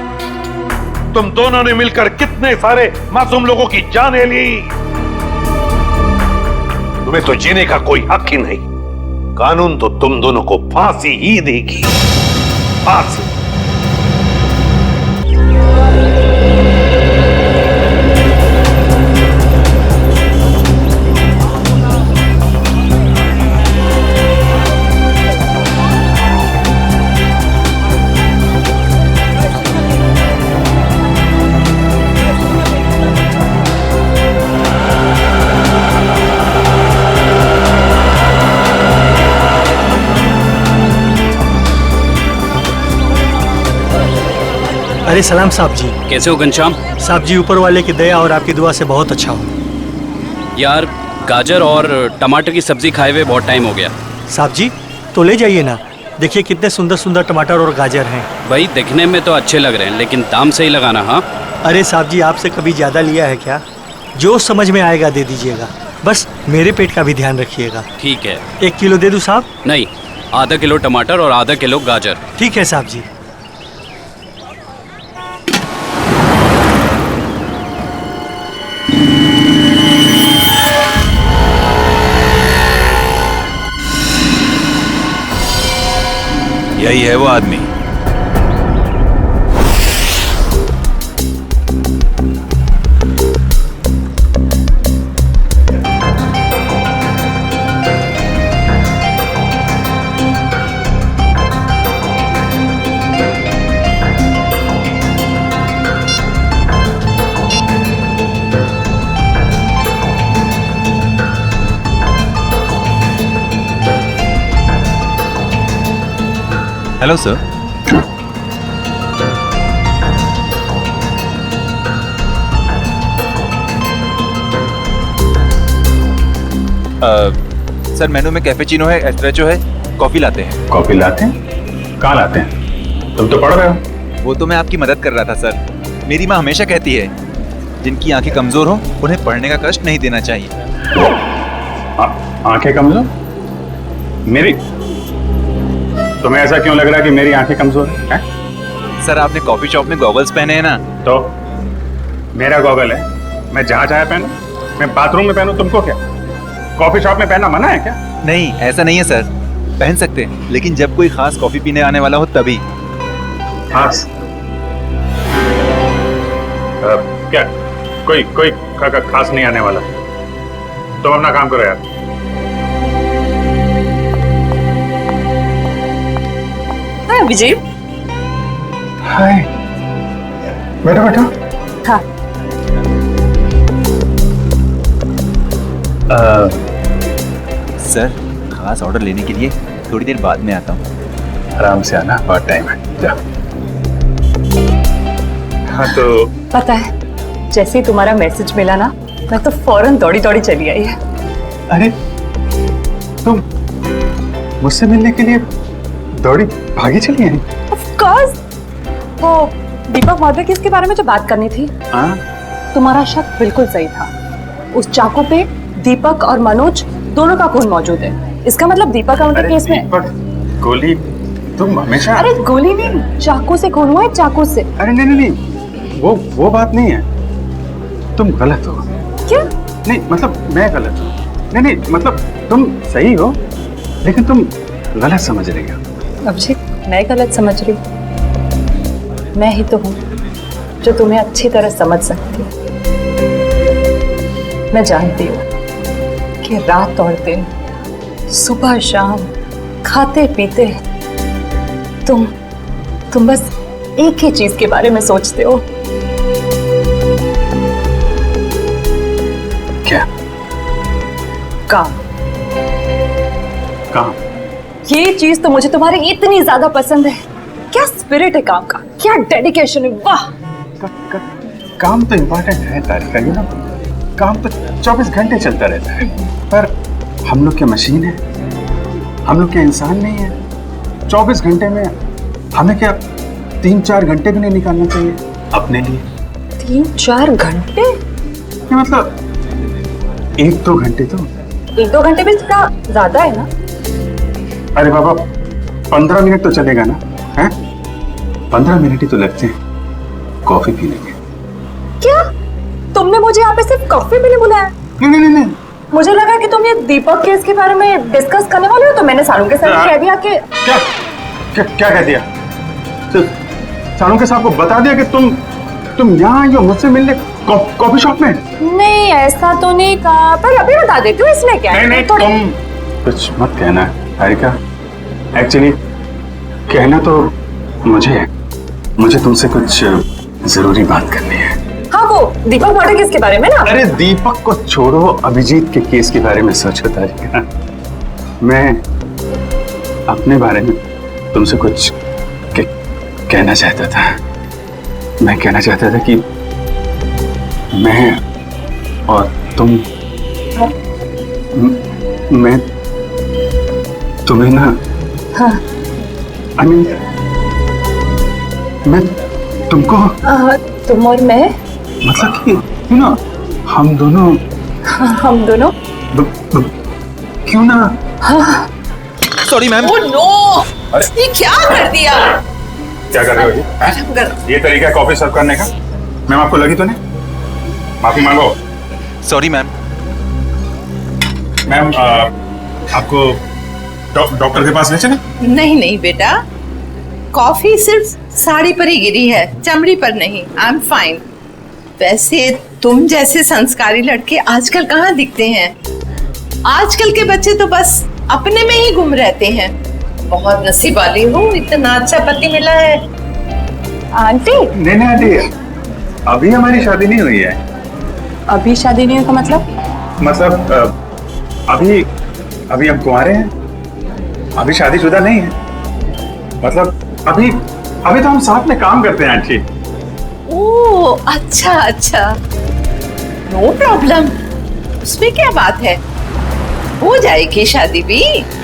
तुम दोनों ने मिलकर कितने सारे मासूम लोगों की जानें ली। तुम्हें तो जीने का कोई हक ही नहीं। कानून तो तुम दोनों को फांसी ही देगी, फांसी। अरे सलाम साहब जी। कैसे हो घनश्याम? साहब जी ऊपर वाले की दया और आपकी दुआ से बहुत अच्छा हो। यार गाजर और टमाटर की सब्जी खाए हुए बहुत टाइम हो गया। साहब जी तो ले जाइए ना, देखिए कितने सुंदर सुंदर टमाटर और गाजर हैं। भाई दिखने में तो अच्छे लग रहे हैं लेकिन दाम सही लगाना। हाँ अरे साहब जी आपसे कभी ज्यादा लिया है क्या? जो समझ में आएगा दे दीजिएगा, बस मेरे पेट का भी ध्यान रखिएगा। ठीक है। 1 किलो दे दूं साहब? नहीं, आधा किलो टमाटर और आधा किलो गाजर। ठीक है साहब जी। यही है वो आदमी। Hello sir. सर मेनू में कैपेचिनो है, एस्प्रेसो है, कॉफी लाते हैं। कॉफी लाते हैं? कहाँ लाते हैं? तुम तो पढ़ रहे हो। वो तो मैं आपकी मदद कर रहा था सर। मेरी माँ हमेशा कहती है जिनकी आंखें कमजोर हो उन्हें पढ़ने का कष्ट नहीं देना चाहिए। आंखें कमजोर? मेरी? तुम्हें ऐसा क्यों लग रहा है कि मेरी आंखें कमजोर है? सर आपने कॉफी शॉप में गॉगल्स पहने हैं ना? तो मेरा गॉगल है, मैं जहाँ चाहे पहनूं। मैं बाथरूम में पहनूं, तुमको क्या? कॉफी शॉप में पहनना मना है क्या? नहीं ऐसा नहीं है सर, पहन सकते हैं लेकिन जब कोई खास कॉफी पीने आने वाला हो तभी। खास? क्या कोई खास नहीं आने वाला? तुम अपना काम करो यार। हाय विजय। हाय, बैठो बैठो। हाँ। सर खास ऑर्डर लेने के लिए थोड़ी देर बाद में आता हूँ। आराम से आना, बहुत टाइम है। जा। हाँ तो पता है जैसे ही तुम्हारा मैसेज मिला ना, मैं तो फौरन दौड़ी दौड़ी चली आई है। अरे तुम मुझसे मिलने के लिए दौड़ी भागी चली आई? Of course। वो दीपक महोदय के बारे में जो बात करनी थी, तुम्हारा शक बिल्कुल सही था। उस चाकू पे दीपक और मनोज दोनों का खून मौजूद है। इसका मतलब दीपक उनके केस में। गोली तुम हमेशा? अरे गोली नहीं, चाकू से खून हुआ है, चाकू से। अरे नहीं, वो बात नहीं है। तुम गलत हो। क्या? नहीं मतलब मैं गलत हूँ। नहीं मतलब तुम सही हो लेकिन तुम गलत समझ रही हो। अभिषेक मैं गलत समझ रही हूँ? मैं ही तो हूँ जो तुम्हें अच्छी तरह समझ सकती हूँ। मैं जानती हूँ कि रात और दिन, सुबह शाम, खाते पीते तुम बस एक ही चीज के बारे में सोचते हो। क्या? काम। काम? ये चीज तो मुझे तुम्हारी इतनी ज्यादा पसंद है। क्या स्पिरिट है काम का, क्या डेडिकेशन है, वाह। काम तो इम्पोर्टेंट है तारिका, यू नो। काम तो 24 घंटे चलता रहता है, पर हम लोग क्या मशीन है? हम लोग क्या इंसान नहीं है? 24 घंटे में हमें क्या 3-4 घंटे भी नहीं निकालना चाहिए अपने लिए? 3-4 घंटे? मतलब 1-2 घंटे तो। 1-2 घंटे भी थोड़ा ज्यादा है ना? अरे बाबा 15 मिनट तो चलेगा ना? हैं? 15 मिनट ही तो लगते हैं, कॉफी पी लेंगे। क्या तुमने मुझे यहाँ पे सिर्फ कॉफी पीने बुलाया? नहीं। मुझे लगा कि तुम ये दीपक केस के बारे में डिस्कस करने वाले हो, तो मैंने सानू के साथ कह दिया कि क्या कह दिया? सानू के साहब को बता दिया कि तुम यहाँ आई हो मुझसे मिलने कॉफी शॉप में? नहीं, ऐसा तो नहीं कहा, पर अभी बता देती हूँ इसमें क्या है। नहीं, तुम कुछ मत कहना हारिका। एक्चुअली कहना तो मुझे तुमसे कुछ जरूरी बात करनी है। हाँ, वो दीपक मर्डर केस के बारे में ना? अरे दीपक को छोड़ो, अभिजीत के केस के बारे में सोचो तारिका। मैं अपने बारे में तुमसे कुछ कहना चाहता था। मैं कहना चाहता था कि मैं और तुम मैं तुम्हें ना, हाँ। मैं तुमको तुम और मैं मतलब कि ना हम दोनों क्यों ना? हाँ। Sorry ma'am. ओह नो, ये क्या कर दिया? क्या कर रहे हो जी? ये तरीका है कॉफी सर्व करने का? मैम आपको लगी तो नहीं? माफी मांगो। Sorry ma'am. मैम आपको डॉक्टर के पास ले चले? नहीं बेटा, कॉफी सिर्फ साड़ी पर ही गिरी है, चमड़ी पर नहीं। I am fine. वैसे तुम जैसे संस्कारी लड़के आजकल कहाँ दिखते हैं? आजकल के बच्चे तो बस अपने में ही गुम रहते हैं। बहुत नसीब वाली हूँ, इतना अच्छा पति मिला है। आंटी? नहीं आंटी, अभी हमारी शादी नहीं हुई है। अभी शादी नहीं हुई का मतलब अभी हम कुंवारे हैं, अभी शादीशुदा नहीं है। मतलब अभी तो हम साथ में काम करते हैं आंटी। ओह अच्छा, नो प्रॉब्लम, उसमें क्या बात है, हो जाएगी शादी भी।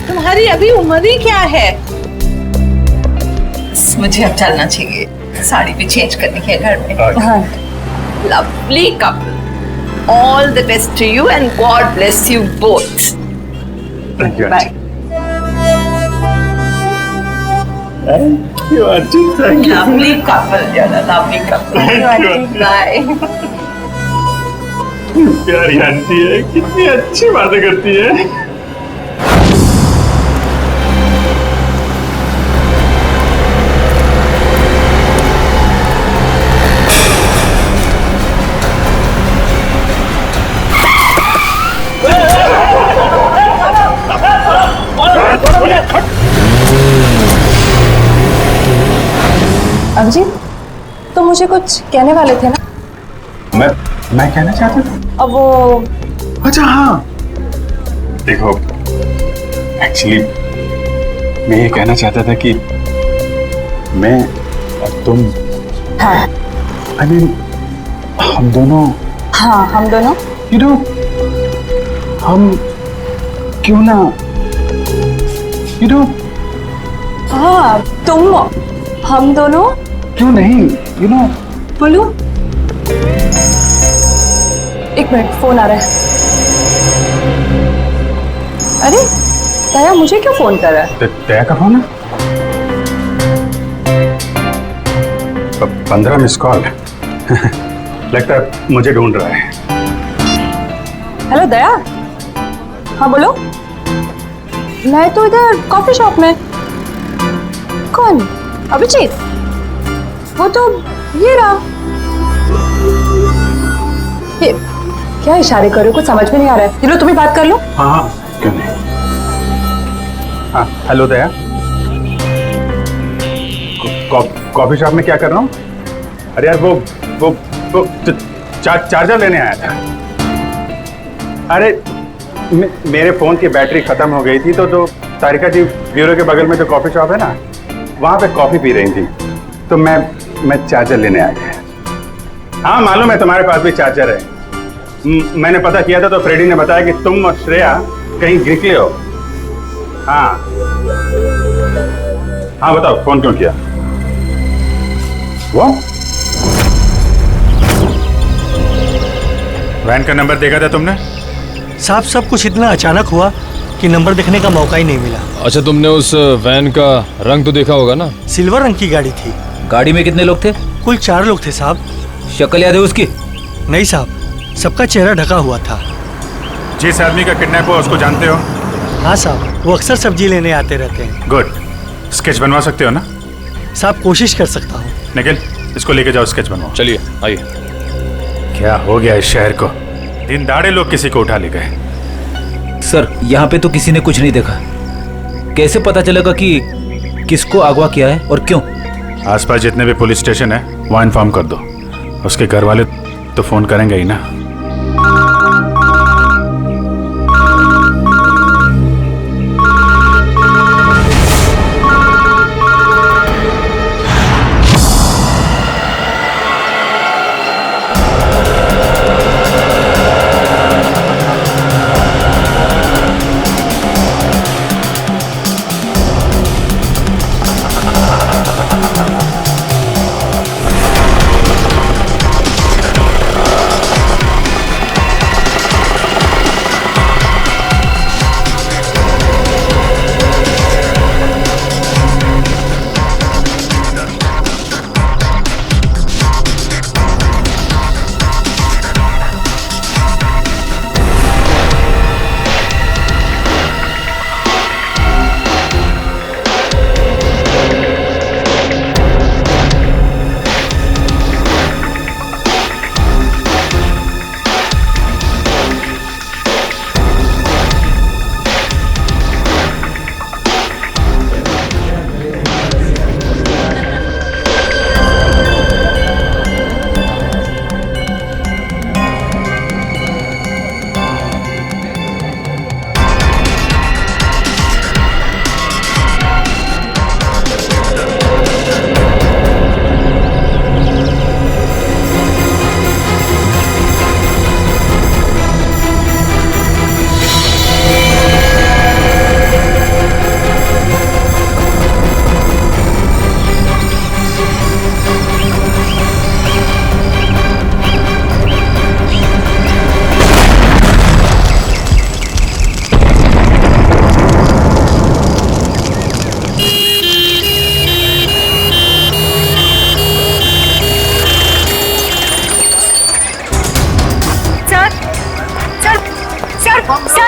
तुम्हारी अभी उम्र ही क्या है? मुझे अब चलना चाहिए, साड़ी भी चेंज करनी है घर में। Lovely couple, all the best to you and God bless you both. Thank you bye. Thank you aunty, thank you. Lovely couple, lovely couple. Bye. प्यारी आंटी है, कितनी अच्छी बातें करती है। अभिजीत, तो मुझे कुछ कहने वाले थे ना? मैं कहना चाहता था। अब वो अच्छा हाँ, देखो एक्चुअली मैं ये कहना चाहता था कि मैं और तुम, हाँ, I mean, हम दोनों, हाँ हम दोनों, you know, हम क्यों ना, you know, हाँ हम दोनों क्यों नहीं, you know, बोलो। एक मिनट, फोन आ रहा है। अरे दया मुझे क्यों फोन कर रहा है? दया का फोन है? 15 मिस कॉल। लगता है मुझे ढूंढ रहा है। हेलो दया। हाँ बोलो। मैं तो इधर कॉफी शॉप में। कौन? अभिजीत? वो तो ये रहा। ये क्या इशारे कर रहे हो? कुछ समझ में नहीं आ रहा है। चलो तुम्हें बात कर लो। हाँ क्यों नहीं। हाँ हेलो दया, कॉफी शॉप में क्या कर रहा हूँ? अरे यार वो चार्जर लेने आया था। अरे मेरे फोन की बैटरी खत्म हो गई थी, तो जो तारिका जी ब्यूरो के बगल में जो कॉफी शॉप है ना, वहां पे कॉफी पी रही थी, तो मैं चार्जर लेने आ गया। हाँ मालूम है तुम्हारे पास भी चार्जर है। मैंने पता किया था तो फ्रेडी ने बताया कि तुम और श्रेया कहीं निकले हो। हाँ बताओ फोन क्यों किया? वो वैन का नंबर देखा था तुमने? साहब सब कुछ इतना अचानक हुआ कि नंबर देखने का मौका ही नहीं मिला। अच्छा, तुमने उस वैन का रंग तो देखा होगा ना? सिल्वर रंग की गाड़ी थी। गाड़ी में कितने लोग थे? कुल 4 लोग थे साहब। शक्ल याद है उसकी? नहीं साहब, सबका चेहरा ढका हुआ था। जिस आदमी का किडनैप हुआ उसको जानते हो? हाँ साहब, वो अक्सर सब्जी लेने आते रहते हैं। गुड। स्केच बनवा सकते हो ना? साहब कोशिश कर सकता हूँ। निखिल, इसको लेके जाओ, स्केच बनवाओ। चलिए आइए। क्या हो गया इस शहर को? दिन दाड़े लोग किसी को उठा ले गए। सर, यहाँ पे तो किसी ने कुछ नहीं देखा। कैसे पता चलेगा कि किसको अगवा किया है और क्यों? आसपास जितने भी पुलिस स्टेशन है वहाँ इन्फॉर्म कर दो। उसके घर वाले तो फोन करेंगे ही ना।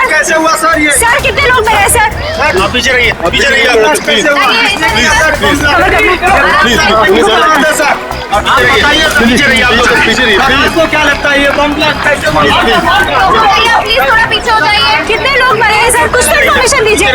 कैसे हुआ सर ये? सर कितने लोग मरे हैं सर? आप पीछे रहिए, पीछे रहिए। कैसे हुआ? पीछे रहिए आप लोग, पीछे रहिए। आपको क्या लगता है ये बम ब्लास्ट कैसे हुआ? प्लीज थोड़ा पीछे हो जाइए। कितने लोग मरे हैं सर? कुछ तो इन्फॉर्मेशन दीजिए।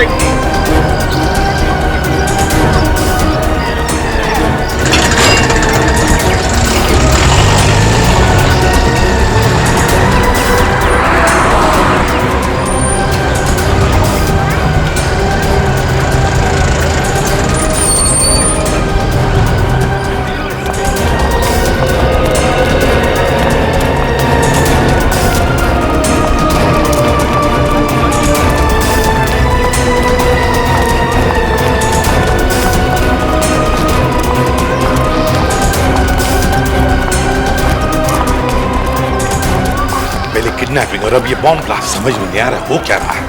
किडनैपिंग और अब ये बॉम्ब ब्लास्ट, समझ में नहीं आ रहा हो क्या रहा है।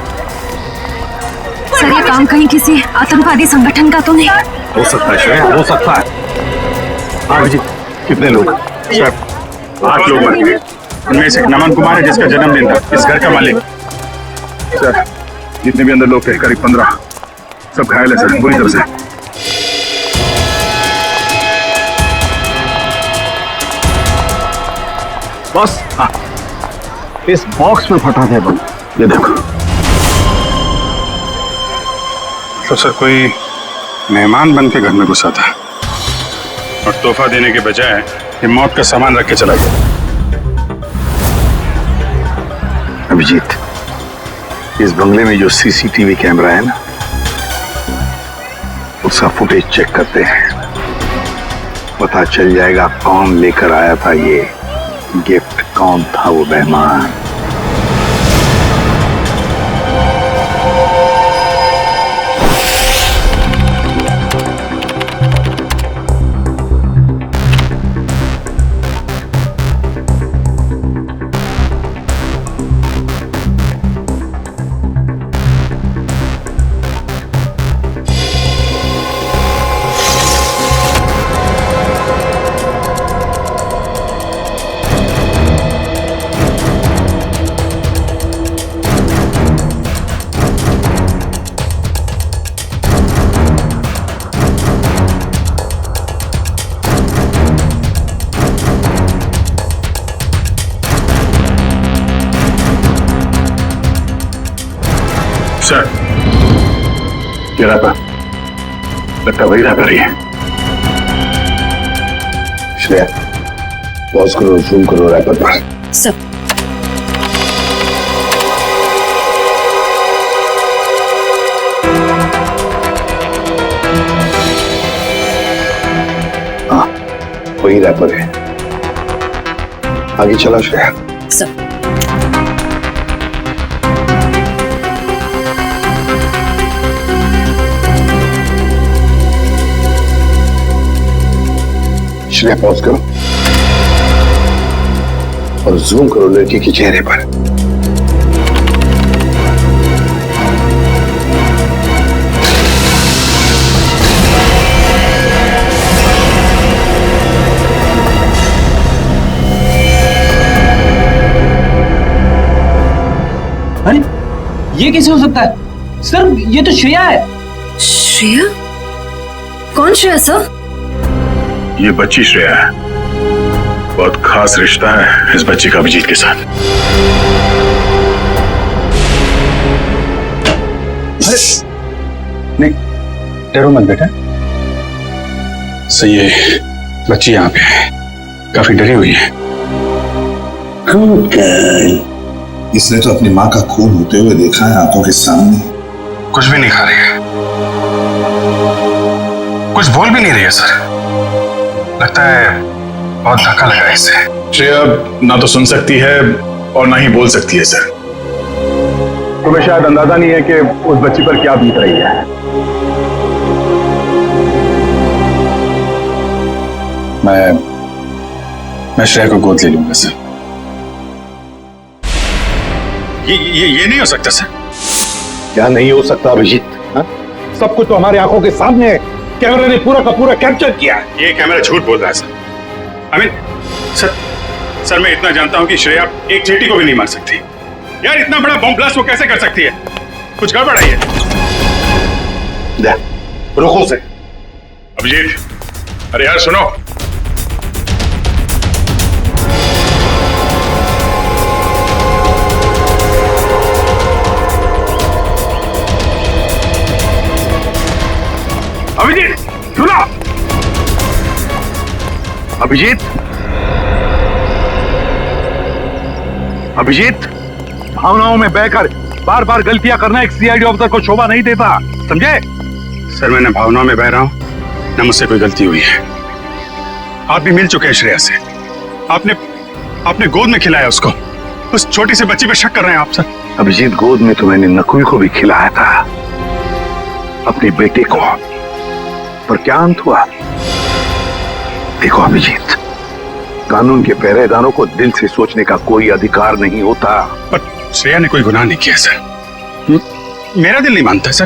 सर ये काम कहीं किसी आतंकवादी संगठन का तो नहीं? हो सकता है श्रेया, हो सकता है। हाँ जी, कितने लोग? सर 8 लोग मरे। उनमें से नमन कुमार है जिसका जन्मदिन था, इस घर का मालिक। सर जितने भी अंदर लोग थे करीब 15, सब घायल है सर बुरी तरह से। बस हाँ, इस बॉक्स में फटा था बम, ये देखो। तो सर कोई मेहमान बन के घर में घुसा था और तोहफा देने के बजाय ये मौत का सामान रख के चला गया। अभिजीत, इस बंगले में जो सीसीटीवी कैमरा है ना, उसका फुटेज चेक करते हैं। पता चल जाएगा कौन लेकर आया था ये गिफ्ट, कौन था वो मेहमान। सर, ये रैपर लगता वही रैपर ही है। श्रेया, पॉज करो, जूम करो रैपर पर। सब हाँ, वही रैपर है। आगे चला श्रेया। सब श्रेया, पॉज करो और जूम करो लड़की के चेहरे पर। अरे ये कैसे हो सकता है सर? ये तो श्रेया है। श्रेया? कौन श्रेया सर? ये बच्ची श्रेया है। बहुत खास रिश्ता है इस बच्ची का अभिजीत के साथ। नहीं, डरो मत बेटा। सही है, बच्ची यहाँ पे है, काफी डरी हुई है। इसने तो अपनी माँ का खून होते हुए देखा है आंखों के सामने। कुछ भी नहीं खा रही है, कुछ बोल भी नहीं रही है सर। लगता है बहुत धक्का लगा है इसे। श्रेया ना तो सुन सकती है और ना ही बोल सकती है सर। तुम्हें शायद अंदाजा नहीं है कि उस बच्ची पर क्या बीत रही है। मैं श्रेया को गोद ले लूंगा सर। ये नहीं हो सकता सर। क्या नहीं हो सकता अभिजीत? सब कुछ तो हमारे आंखों के सामने है। कैमरे ने पूरा का पूरा कैप्चर किया। ये कैमरा झूठ बोल रहा है सर। सर मैं इतना जानता हूं कि श्रेया एक चींटी को भी नहीं मार सकती। यार इतना बड़ा बम ब्लास्ट वो कैसे कर सकती है? कुछ गड़बड़ है ये। रुको से। अभिजीत, अरे यार सुनो। अभिजीत सुनो। अभिजीत, अभिजीत, भावनाओं में बहकर बार बार गलतियां करना एक सीआईडी ऑफिसर को शोभा नहीं देता, समझे? सर मैं न भावनाओं में बह रहा हूं न मुझसे कोई गलती हुई है। आप भी मिल चुके हैं श्रेया से। आपने गोद में खिलाया उसको। उस छोटी सी बच्ची पे शक कर रहे हैं आप सर? अभिजीत, गोद में तो मैंने नकुल को भी खिलाया था, अपने बेटे को, पर क्या अंत हुआ? देखो अभिजीत, कानून के पहरेदारों को दिल से सोचने का कोई अधिकार नहीं होता। पर श्रेया ने कोई गुनाह नहीं किया सर। मेरा दिल नहीं मानता सर।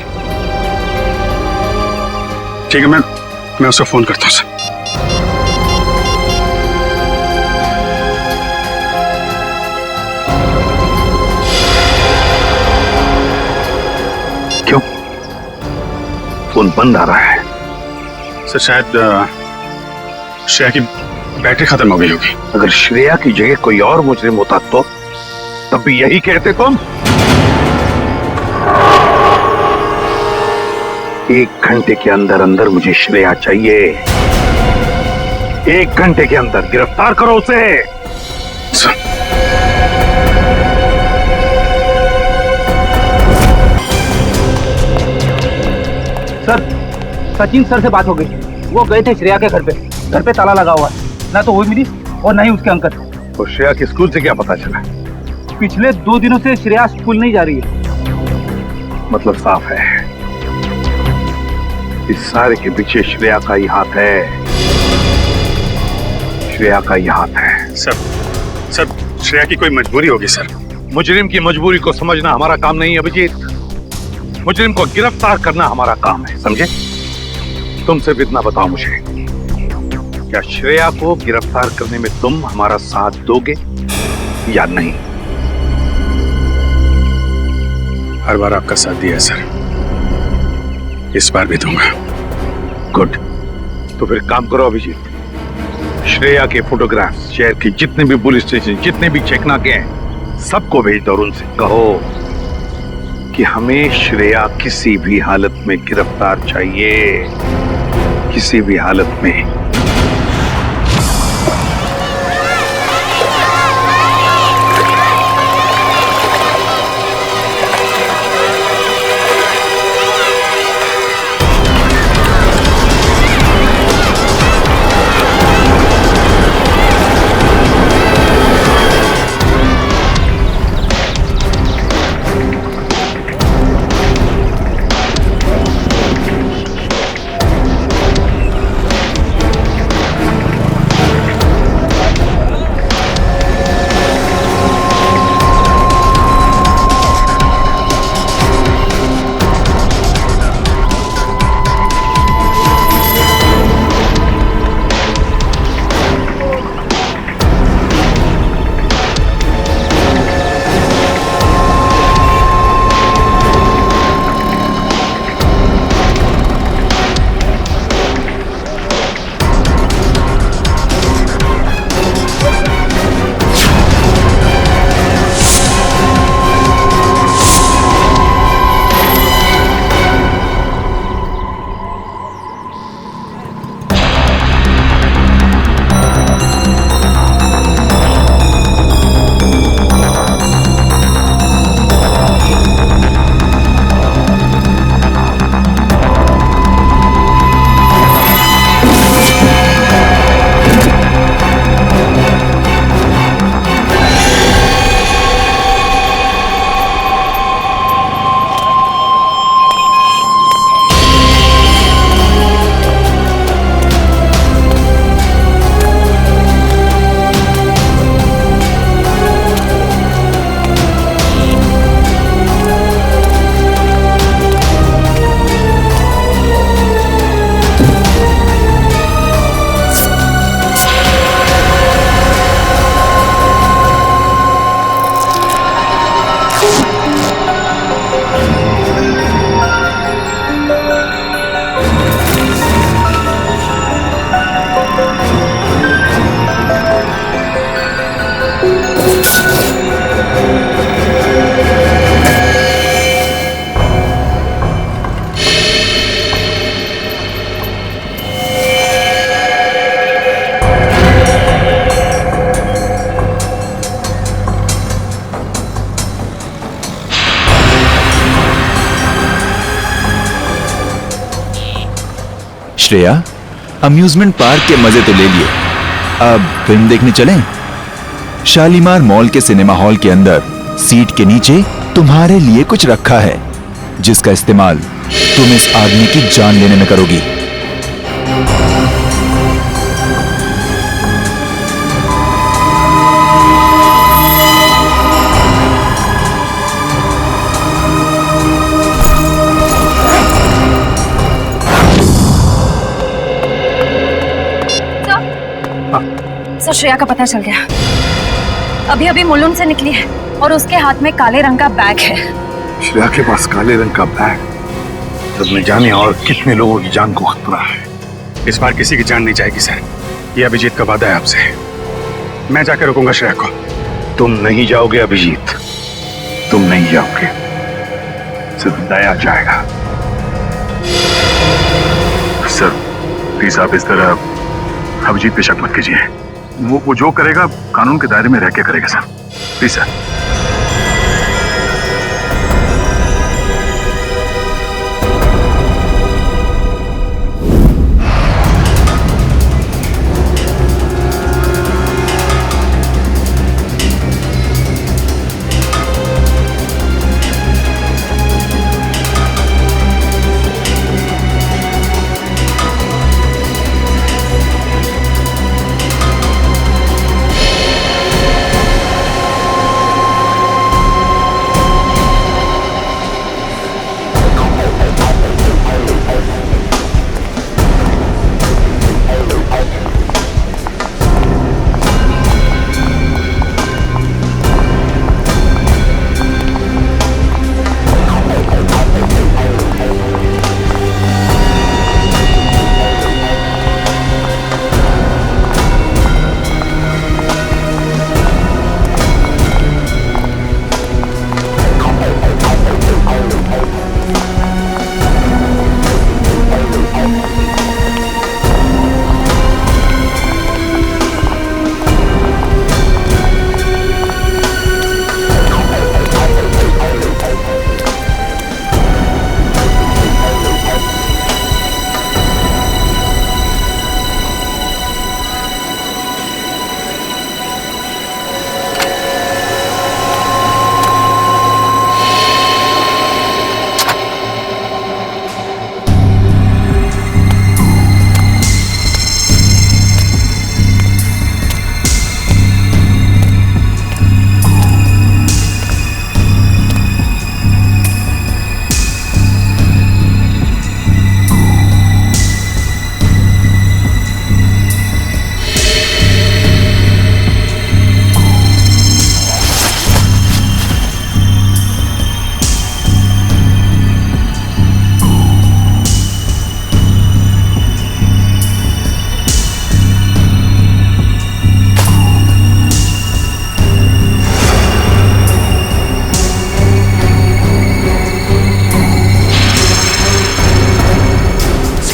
ठीक है, मैं उसको फोन करता हूं सर। क्यों फोन बंद आ रहा है? सर शायद श्रेया की बैटरी खत्म हो गई होगी। अगर श्रेया की जगह कोई और मुजरिम होता तो तब भी यही कहते तुम? 1 घंटे के अंदर अंदर मुझे श्रेया चाहिए। 1 घंटे के अंदर गिरफ्तार करो उसे। सर, सचिन सर से बात हो गई। वो गए थे श्रेया के घर पे ताला लगा हुआ है। ना तो वो मिली और ना ही उसके अंकल। तो श्रेया के स्कूल से क्या पता चला? पिछले 2 दिनों से श्रेया स्कूल नहीं जा रही है। मतलब साफ है, इस सारे के पीछे श्रेया का ही हाथ है। श्रेया का ही हाथ है। सर श्रेया की कोई मजबूरी होगी सर। मुजरिम की मजबूरी को समझना हमारा काम नहीं है अभिजीत। मुजरिम को गिरफ्तार करना हमारा काम है, समझे? तुम सिर्फ इतना बताओ मुझे, क्या श्रेया को गिरफ्तार करने में तुम हमारा साथ दोगे या नहीं? हर बार आपका साथ दिया है सर, इस बार भी दूंगा। गुड, तो फिर काम करो अभिजीत, श्रेया के फोटोग्राफ्स शहर के जितने भी पुलिस स्टेशन, जितने भी चेकनाके हैं, सबको भेज दो और उनसे कहो कि हमें श्रेया किसी भी हालत में गिरफ्तार चाहिए, किसी भी हालत में। श्रेया, अम्यूजमेंट पार्क के मजे तो ले लिए, अब फिल्म देखने चलें? शालीमार मॉल के सिनेमा हॉल के अंदर सीट के नीचे तुम्हारे लिए कुछ रखा है, जिसका इस्तेमाल तुम इस आदमी की जान लेने में करोगी। सर, श्रेया का पता चल गया। अभी अभी मुलुंड से निकली है और उसके हाथ में काले रंग का बैग है। श्रेया के पास काले रंग का बैग, तब न जाने और कितने लोगों की जान को खतरा है। इस बार किसी की जान नहीं जाएगी सर, ये अभिजीत का वादा है आपसे। मैं जाकर रोकूंगा श्रेया को। तुम नहीं जाओगे अभिजीत, तुम नहीं जाओगे, सिर्फ दया जाएगा। सर प्लीज आप इस तरह अभिजीत पे शक मत कीजिए। वो जो करेगा कानून के दायरे में रह के करेगा sir, please sir.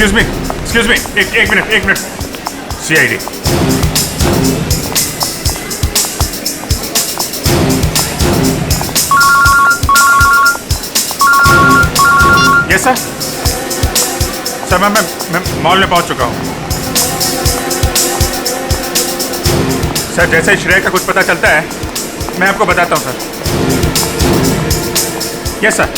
Excuse me, एक minute. CID. Yes sir. Sir मैं मॉल में पहुंच चुका हूं। सर जैसे ही श्रेया का कुछ पता चलता है मैं आपको बताता हूं सर। Yes sir.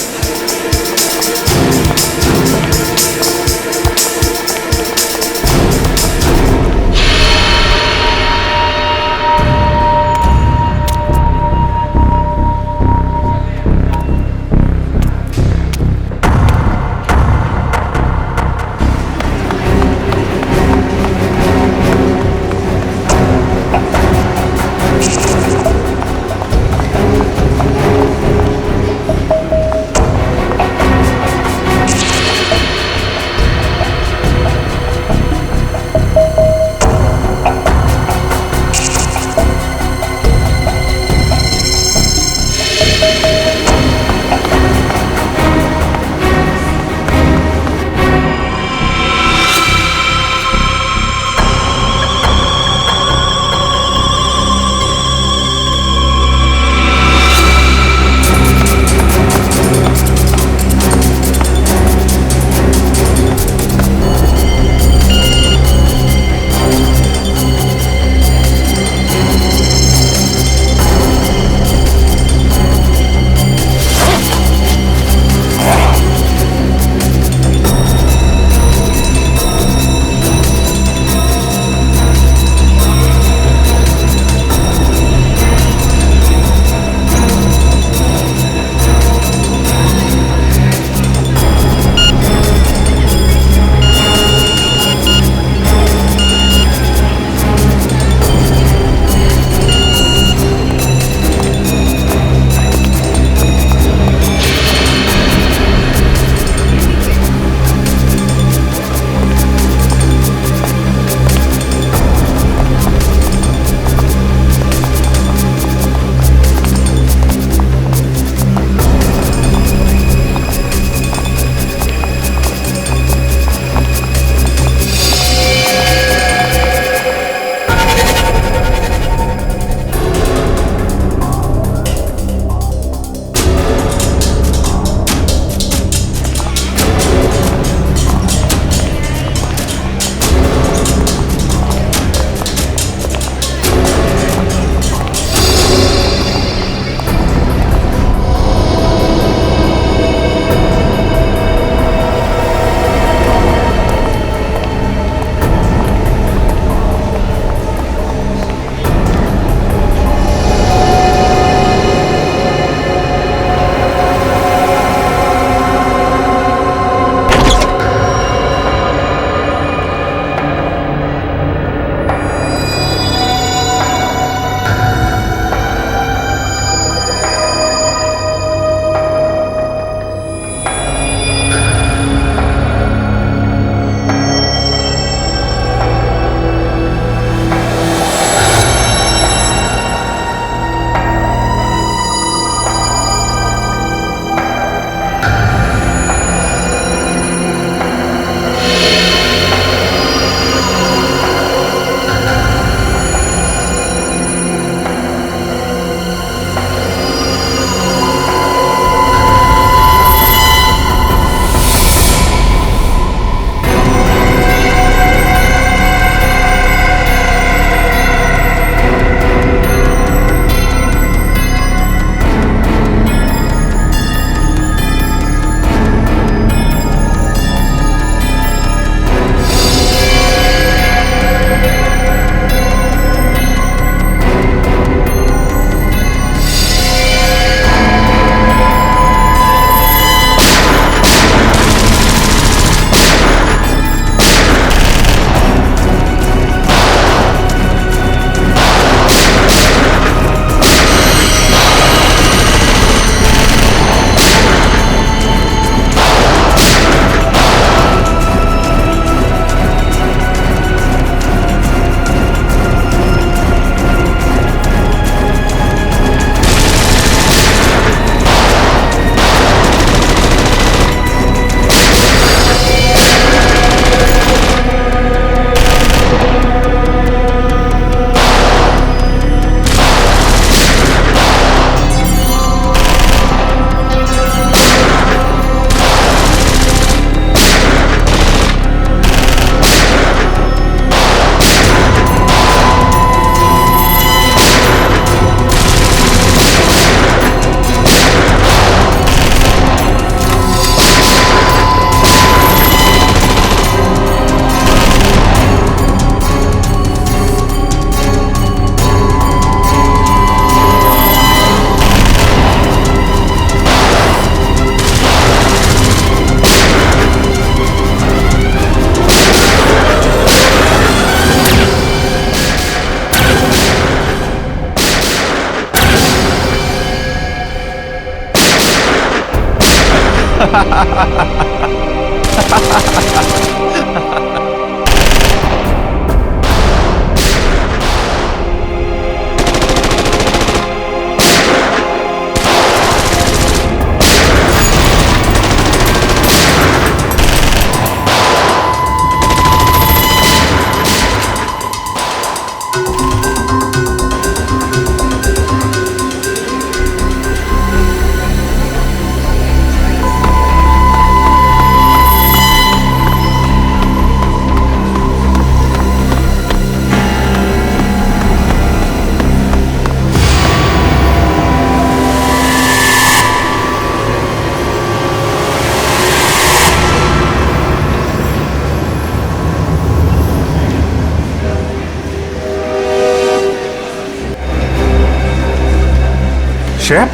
श्रेया,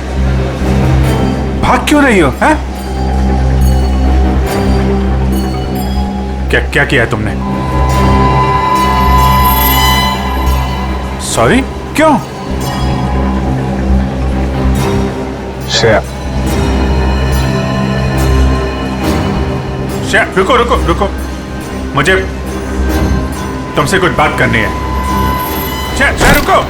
भाग क्यों रही हो? हैं? क्या किया है तुमने? सॉरी, क्यों? श्रेया, श्रेया, रुको रुको रुको, मुझे तुमसे कुछ बात करनी है। श्रेया, श्रेया रुको।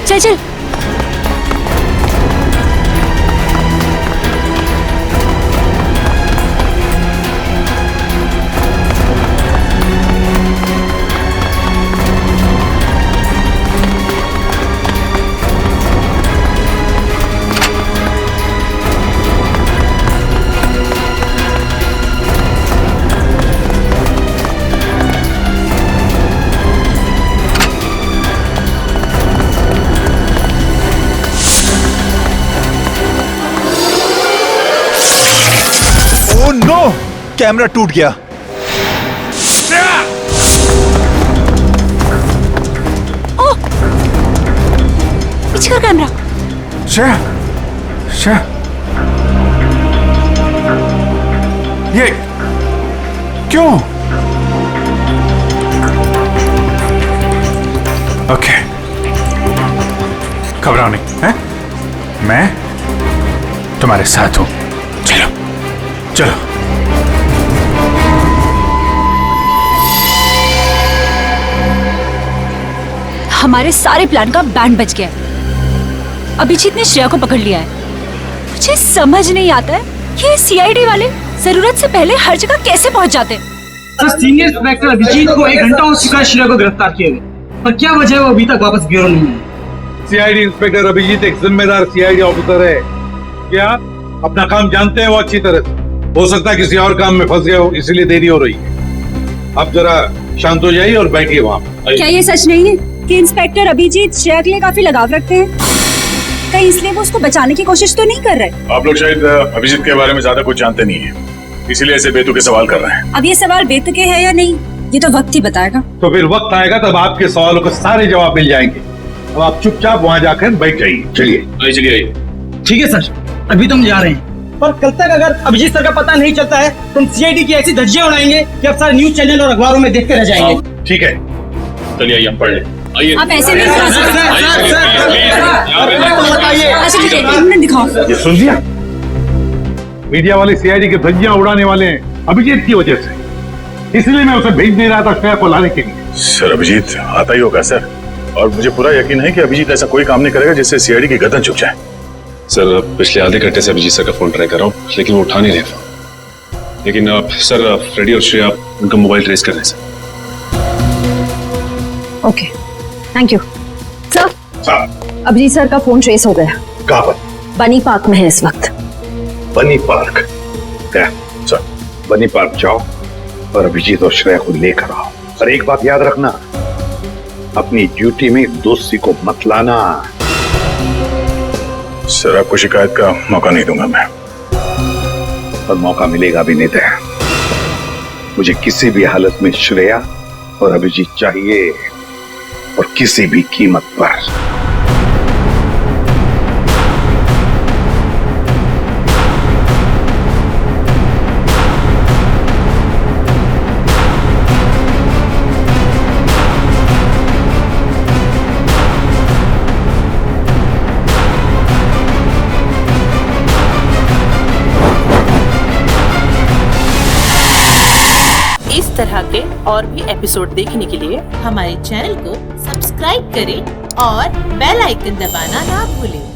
चल चल। कैमरा टूट गया। ओह! पीछे का कैमरा। श्रेया, श्रेया, ये क्यों? ओके, घबराओ नहीं, हैं? मैं तुम्हारे साथ हूं। चलो चलो। हमारे सारे प्लान का बैंड बज गया है। अभिजीत ने श्रेया को पकड़ लिया है। मुझे समझ नहीं आता है ये सीआईडी वाले जरूरत से पहले हर जगह कैसे पहुंच जाते हैं। सर, सीनियर इंस्पेक्टर अभिजीत को 1 घंटा हो चुका है श्रेया को गिरफ्तार किए हुए, पर क्या वजह है वो अभी तक वापस ब्यूरो नहीं है। सीआईडी इंस्पेक्टर अभिजीत एक जिम्मेदार सीआईडी ऑफिसर है। क्या अपना काम जानते हैं वो अच्छी तरह से। हो सकता है किसी और काम में फंस गए हो, इसीलिए देरी हो रही है। आप जरा शांत हो जाइए और बैठिए वहाँ। क्या ये सच नहीं है कि इंस्पेक्टर अभिजीत श्रेया के लिए काफी लगाव रखते हैं? कहीं इसलिए वो उसको बचाने की कोशिश तो नहीं कर रहे? आप लोग शायद अभिजीत के बारे में ज्यादा कुछ जानते नहीं है, इसीलिए ऐसे बेतुके सवाल कर रहे हैं। अब ये सवाल बेतुके है या नहीं, ये तो वक्त ही बताएगा। तो फिर वक्त आएगा तब आपके सवालों के सारे जवाब मिल जाएंगे। अब आप चुपचाप वहाँ जाकर बैठ जाइए। चलिए चलिए। ठीक है सर, अभी तो हम जा रहे हैं, पर कल तक अगर अभिजीत सर का पता नहीं चलता है तो हम सीआईडी की ऐसी धज्जियां उड़ाएंगे कि अब सारे न्यूज चैनल और अखबारों में देखते रह जाएंगे। ठीक है, चलिए आइए हम पढ़ लें। आप ऐसे नहीं करा सकते। अच्छा ठीक है, इन्हें दिखाओ। ये सुन लिया, मीडिया वाले सीआईडी के धज्जियां उड़ाने वाले हैं अभिजीत की वजह से, इसलिए मैं उसे भेज नहीं रहा था श्रेया को लाने के लिए। सर अभिजीत आता ही होगा सर, और मुझे पूरा यकीन है कि अभिजीत ऐसा कोई काम नहीं करेगा जिससे सीआईडी की गर्दन झुक जाए। सर पिछले आधे घंटे से अभिजीत सर का फोन ट्राई कर रहा हूँ, लेकिन वो उठा नहीं रहे फोन। लेकिन सर फ्रेडी और श्रेया उनका मोबाइल ट्रेस कर रहे हैं sir. Okay, thank you sir. Abhijeet sir का फोन ट्रेस हो गया। कहाँ पर? बनी पार्क में है इस वक्त। बनी पार्क? सर बनी पार्क जाओ और अभिजीत और श्रेया को लेकर आओ। और एक बात याद रखना, अपनी ड्यूटी में दोस्ती को मत लाना। सर आपको शिकायत का मौका नहीं दूंगा मैं। और मौका मिलेगा भी नहीं। मुझे किसी भी हालत में श्रेया और अभिजीत चाहिए, और किसी भी कीमत पर। इस तरह के और भी एपिसोड देखने के लिए हमारे चैनल को सब्सक्राइब करें और बेल आइकन दबाना ना भूलें।